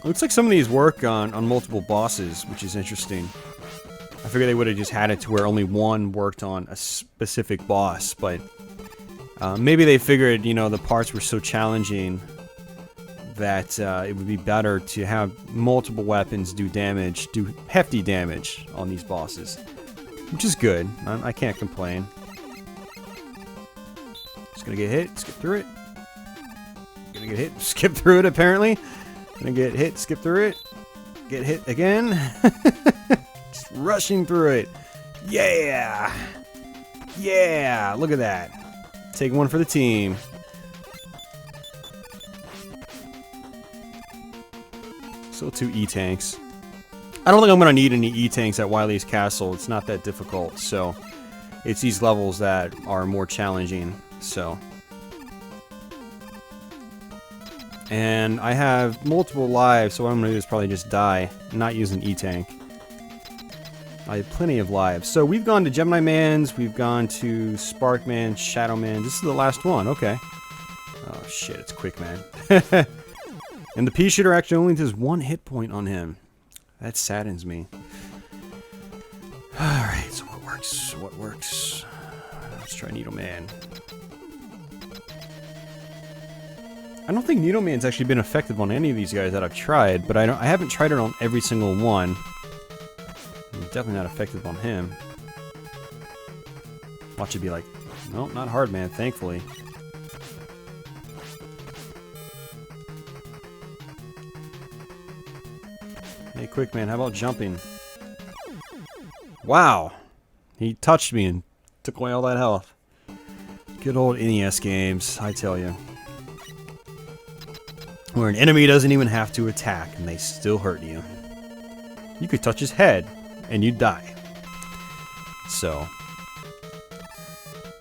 Looks like some of these work on multiple bosses, which is interesting. I figured they would have just had it to where only one worked on a specific boss, but maybe they figured, you know, the parts were so challenging that it would be better to have multiple weapons do hefty damage on these bosses, which is good. I can't complain. Just gonna get hit, skip through it. Gonna get hit, skip through it apparently. Gonna get hit, skip through it. Get hit again. Just rushing through it. Yeah! Yeah! Look at that. Take one for the team. Still 2 E-Tanks. I don't think I'm gonna need any E-Tanks at Wily's Castle. It's not that difficult, so... It's these levels that are more challenging, so... And I have multiple lives, so what I'm going to do is probably just die, not use an E-Tank. I have plenty of lives. So we've gone to Gemini Man's, we've gone to Spark Man, Shadow Man. This is the last one, okay. Oh shit, it's Quick Man. And the pea shooter actually only does 1 hit point on him. That saddens me. Alright, so what works? What works? Let's try Needle Man. I don't think Needle Man's actually been effective on any of these guys that I've tried, but I haven't tried it on every single one. I'm definitely not effective on him. Watch it be like, no, not hard, man, thankfully. Hey, Quick Man, how about jumping? Wow! He touched me and took away all that health. Good old NES games, I tell you. Where an enemy doesn't even have to attack, and they still hurt you. You could touch his head, and you'd die. So...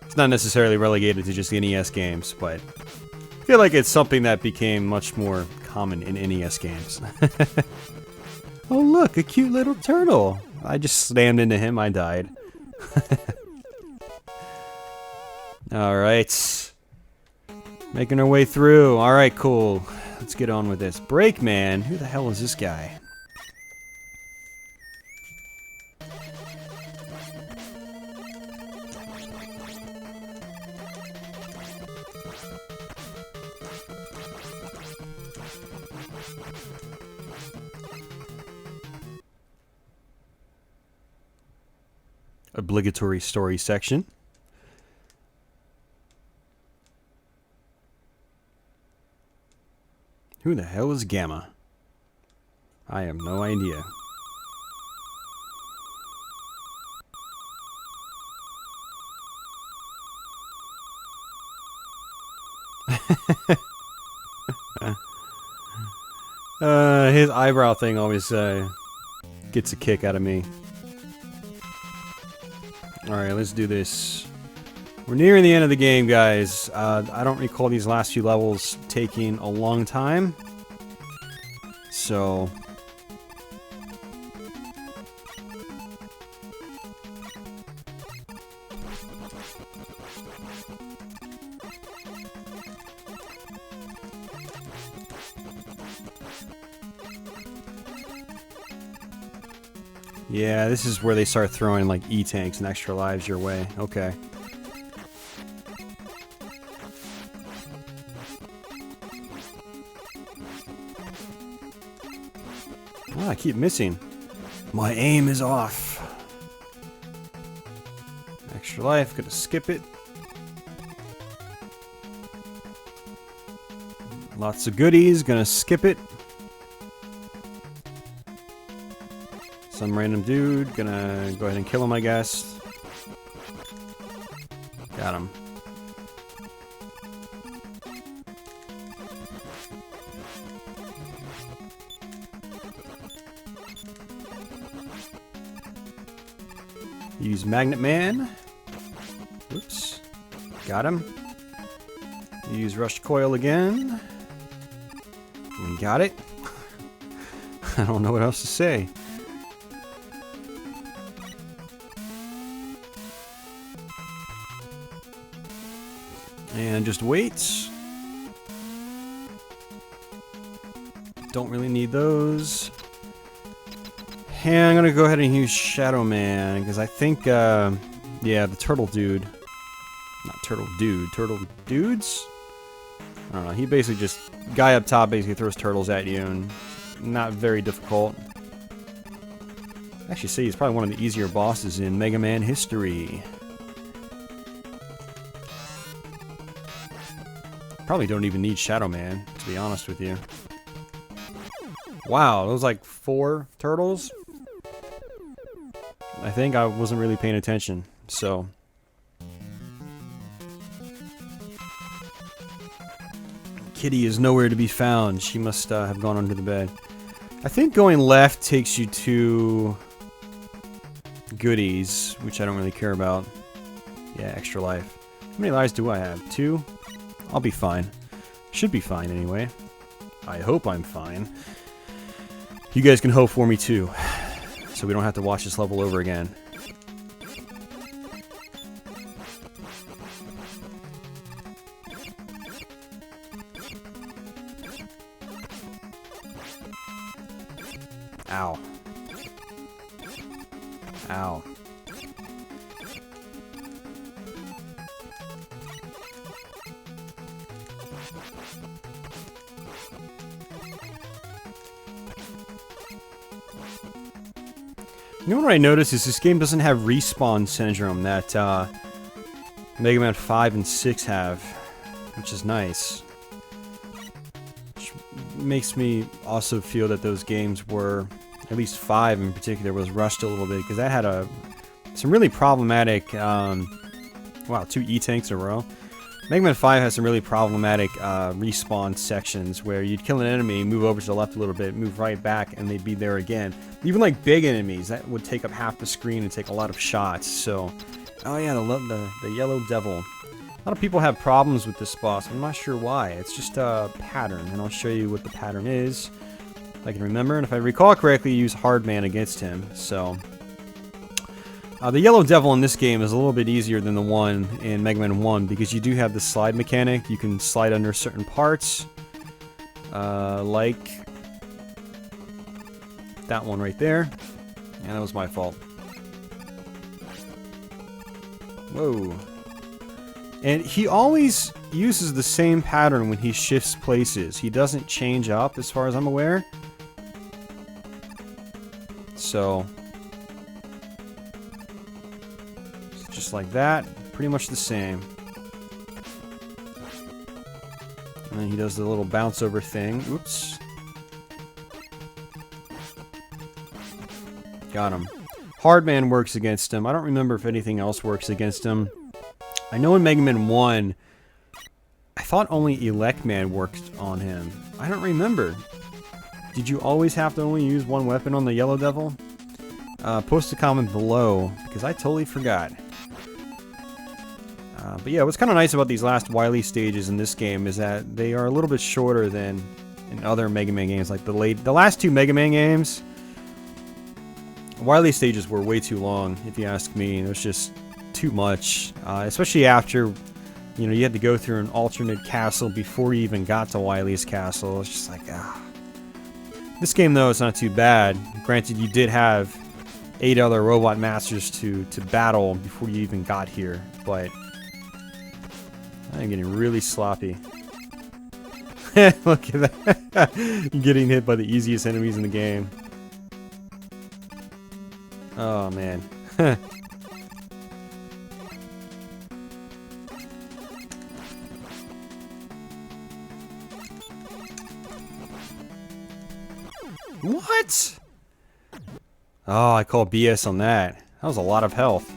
It's not necessarily relegated to just NES games, but... I feel like it's something that became much more common in NES games. Oh look, a cute little turtle! I just slammed into him, I died. Alright. Making our way through. Alright, cool. Let's get on with this. Break Man? Who the hell is this guy? obligatory story section. Who the hell is Gamma? I have no idea. His eyebrow thing always gets a kick out of me. Alright, let's do this. We're nearing the end of the game, guys. I don't recall these last few levels taking a long time. So... yeah, this is where they start throwing like E-tanks and extra lives your way. Okay. Oh, I keep missing. My aim is off. Extra life, gonna skip it. Lots of goodies, gonna skip it. Some random dude, gonna go ahead and kill him, I guess. Got him. Use Magnet Man. Oops. Got him. Use Rush Coil again. We got it. I don't know what else to say. And just wait. Don't really need those. And I'm gonna go ahead and use Shadow Man, because I think, yeah, the turtle dude. Not turtle dude, turtle dudes? I don't know, he basically just, guy up top basically throws turtles at you, and not very difficult. Actually, see, he's probably one of the easier bosses in Mega Man history. Probably don't even need Shadow Man, to be honest with you. Wow, those like 4 turtles? I think I wasn't really paying attention, so... Kitty is nowhere to be found. She must have gone under the bed. I think going left takes you to... goodies, which I don't really care about. Yeah, extra life. How many lives do I have? 2? I'll be fine. Should be fine anyway. I hope I'm fine. You guys can hope for me too, so we don't have to watch this level over again. Ow. Ow. You know what I noticed is this game doesn't have respawn syndrome that Mega Man 5 and 6 have, which is nice. Which makes me also feel that those games were, at least 5 in particular, was rushed a little bit, because that had some really problematic, wow, 2 E-tanks in a row. Mega Man 5 has some really problematic respawn sections where you'd kill an enemy, move over to the left a little bit, move right back, and they'd be there again. Even like big enemies, that would take up half the screen and take a lot of shots. So, oh yeah, the Yellow Devil. A lot of people have problems with this boss. I'm not sure why. It's just a pattern, and I'll show you what the pattern is. If I can remember, and if I recall correctly, you use Hard Man against him. So, the Yellow Devil in this game is a little bit easier than the one in Mega Man 1 because you do have the slide mechanic. You can slide under certain parts, like that one right there. And that was my fault. Whoa. And he always uses the same pattern when he shifts places. He doesn't change up as far as I'm aware. So... just like that. Pretty much the same. And then he does the little bounce over thing. Oops. Got him. Hardman works against him. I don't remember if anything else works against him. I know in Mega Man 1, I thought only Elect Man worked on him. I don't remember. Did you always have to only use one weapon on the Yellow Devil? Post a comment below, because I totally forgot. But yeah, what's kind of nice about these last Wily stages in this game is that they are a little bit shorter than in other Mega Man games. Like the last two Mega Man games, Wily stages were way too long, if you ask me. It was just too much, especially after, you know, you had to go through an alternate castle before you even got to Wily's castle. It's just like, ah. This game, though, is not too bad. Granted, you did have 8 other robot masters to battle before you even got here, but I'm getting really sloppy. Look at that. Getting hit by the easiest enemies in the game. Oh, man. What? Oh, I call BS on that. That was a lot of health.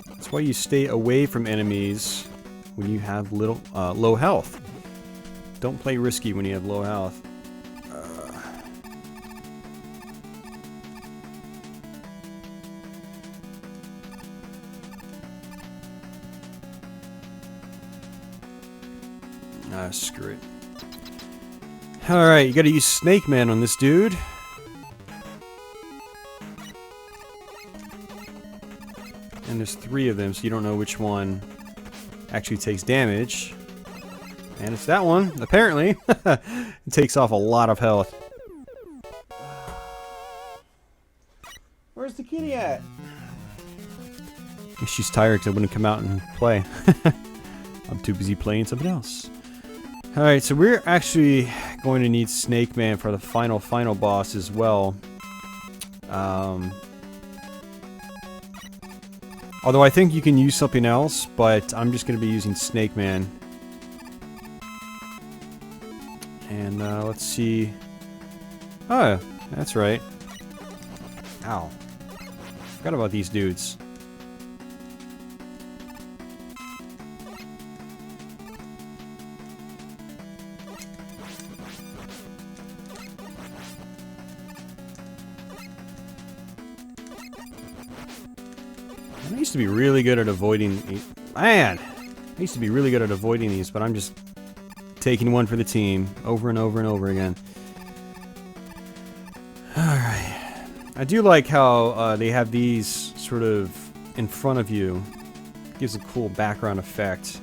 That's why you stay away from enemies when you have low health. Don't play risky when you have low health. Screw it. Alright, you gotta use Snake Man on this dude. And there's 3 of them, so you don't know which one actually takes damage. And it's that one, apparently. It takes off a lot of health. Where's the kitty at? She's tired because I wouldn't come out and play. I'm too busy playing something else. Alright, so we're actually going to need Snake Man for the final boss as well. Although I think you can use something else, but I'm just going to be using Snake Man. And let's see. Oh, that's right. Ow. Forgot about these dudes. I used to be really good at avoiding... Man! I used to be really good at avoiding these, but I'm just taking one for the team over and over and over again. Alright. I do like how they have these sort of in front of you. Gives a cool background effect.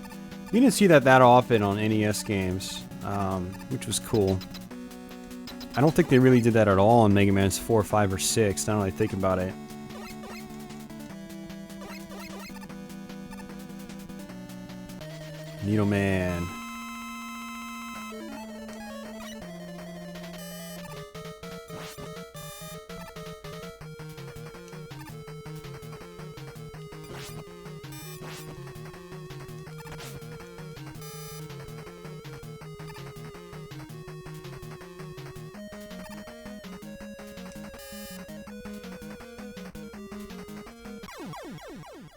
You didn't see that often on NES games, which was cool. I don't think they really did that at all in Mega Man 4, 5, or 6, now that I think about it. Needle Man.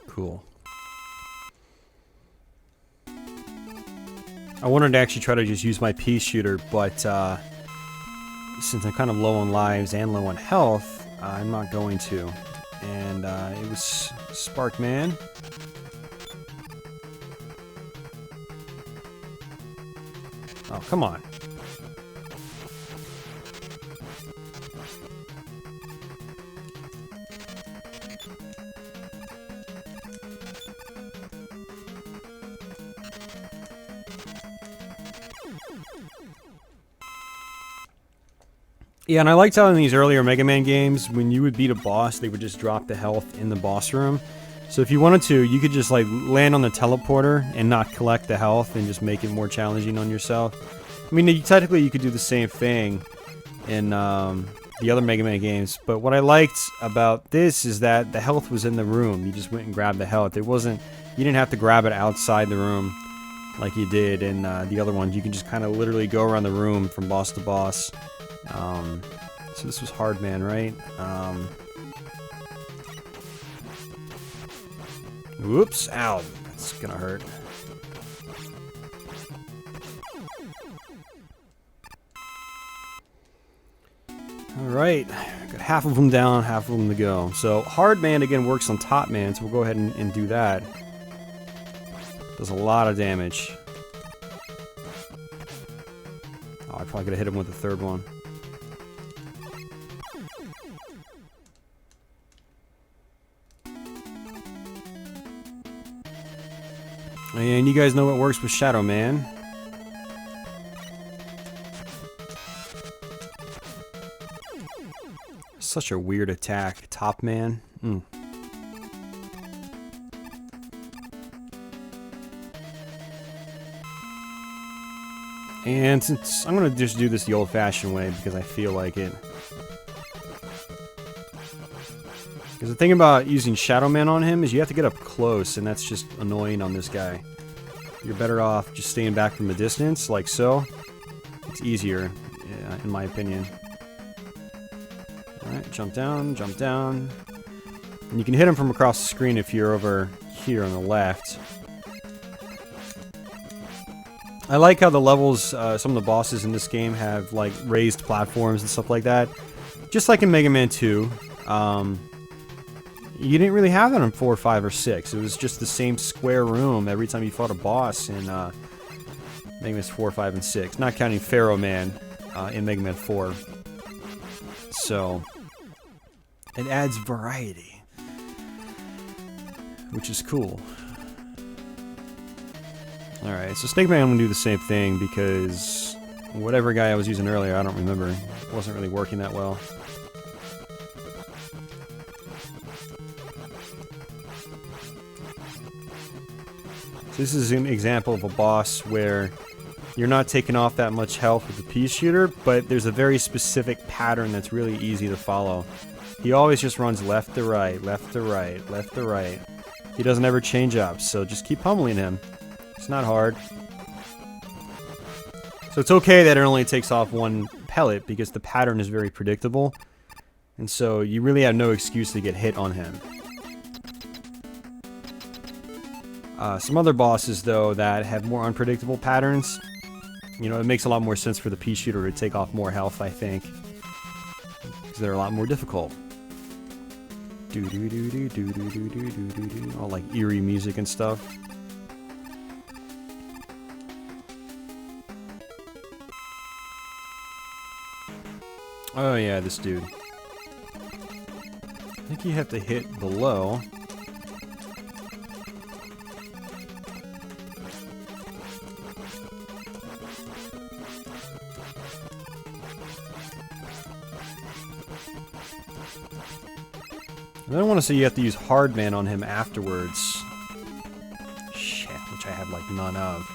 Cool. I wanted to actually try to just use my pea shooter, but since I'm kind of low on lives and low on health, I'm not going to. And it was Spark Man. Oh, come on. Yeah, and I liked how in these earlier Mega Man games, when you would beat a boss, they would just drop the health in the boss room. So if you wanted to, you could just like land on the teleporter and not collect the health and just make it more challenging on yourself. I mean, technically you could do the same thing, in the other Mega Man games. But what I liked about this is that the health was in the room. You just went and grabbed the health. It wasn't, you didn't have to grab it outside the room like you did in the other ones. You can just kind of literally go around the room from boss to boss. So this was Hard Man, right? Whoops, ow, that's gonna hurt. Alright, got half of them down, half of them to go. So Hard Man again works on Top Man, so we'll go ahead and do that. Does a lot of damage. Oh, I probably could have hit him with the third one. And you guys know what works with Shadow Man. Such a weird attack. Top Man. And since I'm going to just do this the old-fashioned way because I feel like it. Because the thing about using Shadow Man on him is you have to get up close, and that's just annoying on this guy. You're better off just staying back from a distance, like so. It's easier, in my opinion. Alright, jump down, jump down. And you can hit him from across the screen if you're over here on the left. I like how the levels, some of the bosses in this game have, like, raised platforms and stuff like that. Just like in Mega Man 2. You didn't really have that in 4, 5, or 6. It was just the same square room every time you fought a boss in Mega Man 4, 5, and 6. Not counting Pharaoh Man in Mega Man 4. So, it adds variety. Which is cool. Alright, so Snake Man, I'm going to do the same thing because whatever guy I was using earlier, I don't remember. It wasn't really working that well. So this is an example of a boss where you're not taking off that much health with the pea shooter, but there's a very specific pattern that's really easy to follow. He always just runs left to right, left to right, left to right. He doesn't ever change up, so just keep pummeling him. It's not hard. So it's okay that it only takes off one pellet because the pattern is very predictable. And so you really have no excuse to get hit on him. Some other bosses, though, that have more unpredictable patterns, you know, it makes a lot more sense for the pea shooter to take off more health, I think. Because they're a lot more difficult. All like eerie music and stuff. Oh yeah, this dude. I think you have to hit below. I don't want to say you have to use Hard Man on him afterwards. Shit, which I have like none of.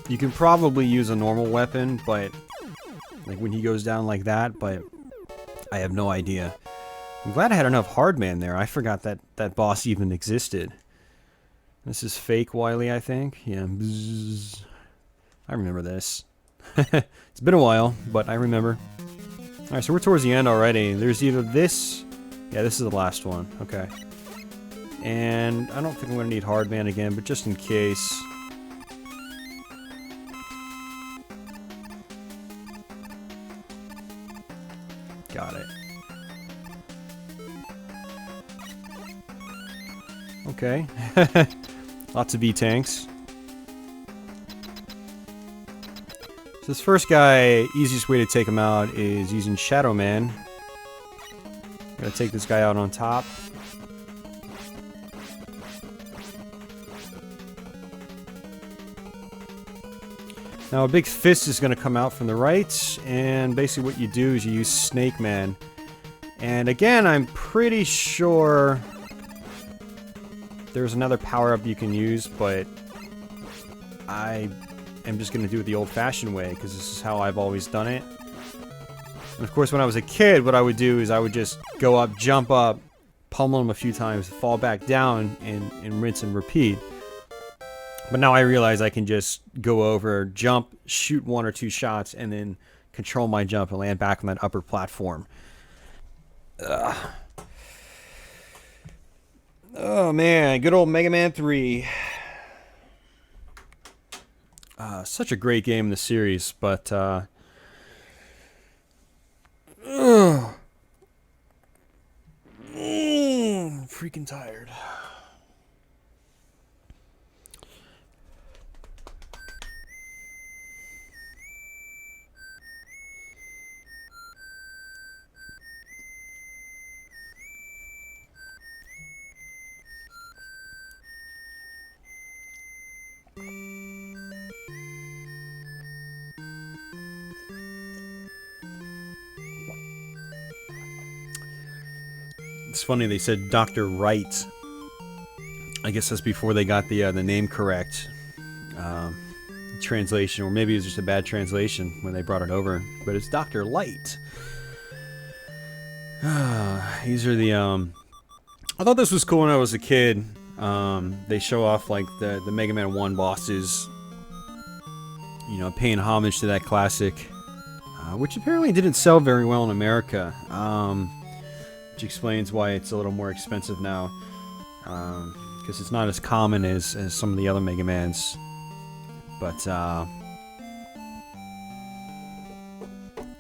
You can probably use a normal weapon, but like when he goes down like that, but I have no idea. I'm glad I had enough Hard Man there. I forgot that that boss even existed. This is fake Wily, I think. Yeah. Bzzz. I remember this. It's been a while, but I remember. Alright, so we're towards the end already. There's either this... Yeah, this is the last one. Okay. And I don't think I'm going to need Hard Man again, but just in case... Got it. Okay. Lots of V-tanks. So this first guy, easiest way to take him out is using Shadow Man. Gotta take this guy out on top. Now a big fist is gonna come out from the right, and basically what you do is you use Snake Man. And again, I'm pretty sure there's another power-up you can use, but I am just going to do it the old-fashioned way, because this is how I've always done it. And of course, when I was a kid, what I would do is I would just go up, jump up, pummel them a few times, fall back down, and rinse and repeat. But now I realize I can just go over, jump, shoot 1 or 2 shots, and then control my jump and land back on that upper platform. Ugh. Oh man, good old Mega Man 3. Such a great game in the series, but freaking tired. It's funny they said Dr. Wright. I guess that's before they got the name correct. Translation, or maybe it was just a bad translation when they brought it over. But it's Dr. Light. These are the I thought this was cool when I was a kid. They show off like the Mega Man 1 bosses. You know, paying homage to that classic, which apparently didn't sell very well in America. Which explains why it's a little more expensive now, because it's not as common as some of the other Mega Mans. But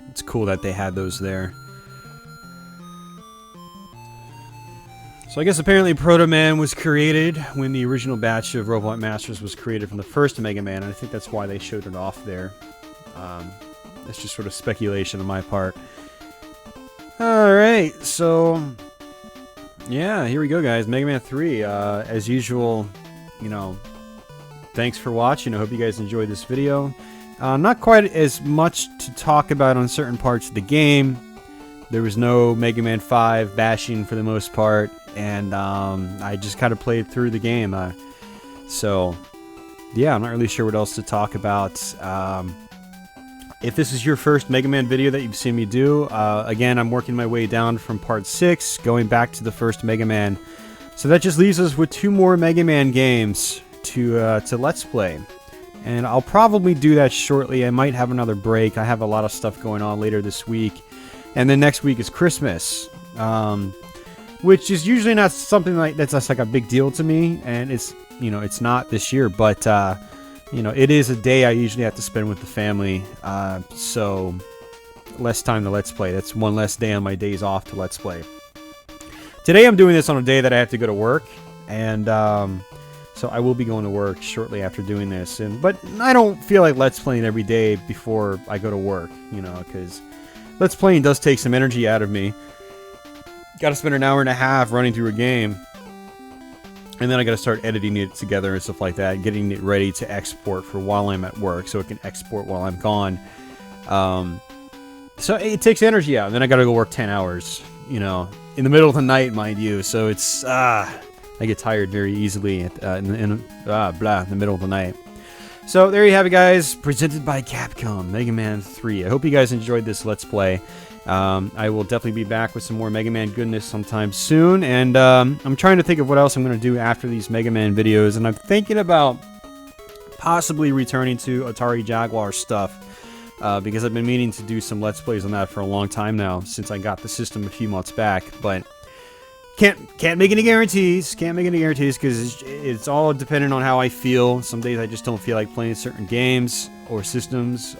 it's cool that they had those there. So I guess apparently Proto Man was created when the original batch of Robot Masters was created from the first Mega Man, and I think that's why they showed it off there. That's just sort of speculation on my part. Alright, so yeah, here we go guys, Mega Man 3, as usual, you know, thanks for watching. I hope you guys enjoyed this video. Not quite as much to talk about on certain parts of the game. There was no Mega Man 5 bashing for the most part, and I just kind of played through the game. So yeah, I'm not really sure what else to talk about. If this is your first Mega Man video that you've seen me do, again, I'm working my way down from part 6, going back to the first Mega Man. So that just leaves us with 2 more Mega Man games to Let's Play. And I'll probably do that shortly. I might have another break. I have a lot of stuff going on later this week. And then next week is Christmas. Which is usually not something like that's like a big deal to me. And it's, you know, it's not this year, but you know, it is a day I usually have to spend with the family, so less time to Let's Play. That's one less day on my days off to Let's Play. Today I'm doing this on a day that I have to go to work, and so I will be going to work shortly after doing this. But I don't feel like Let's Playing every day before I go to work, you know, because Let's Playing does take some energy out of me. Got to spend an hour and a half running through a game. And then I gotta start editing it together and stuff like that, getting it ready to export for while I'm at work, so it can export while I'm gone. So it takes energy out, and then I gotta go work 10 hours, you know, in the middle of the night, mind you. So it's, I get tired very easily in the middle of the night. So there you have it, guys, presented by Capcom, Mega Man 3. I hope you guys enjoyed this Let's Play. I will definitely be back with some more Mega Man goodness sometime soon, and I'm trying to think of what else I'm going to do after these Mega Man videos, and I'm thinking about possibly returning to Atari Jaguar stuff, because I've been meaning to do some Let's Plays on that for a long time now, since I got the system a few months back, but can't make any guarantees, because it's all dependent on how I feel. Some days I just don't feel like playing certain games or systems,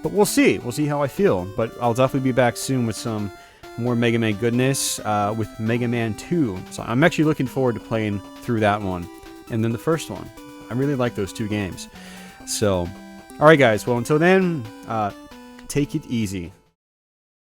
but we'll see how I feel. But I'll definitely be back soon with some more Mega Man goodness, with Mega Man 2. So I'm actually looking forward to playing through that one. And then the first one. I really like those 2 games. So, alright guys, well until then, take it easy.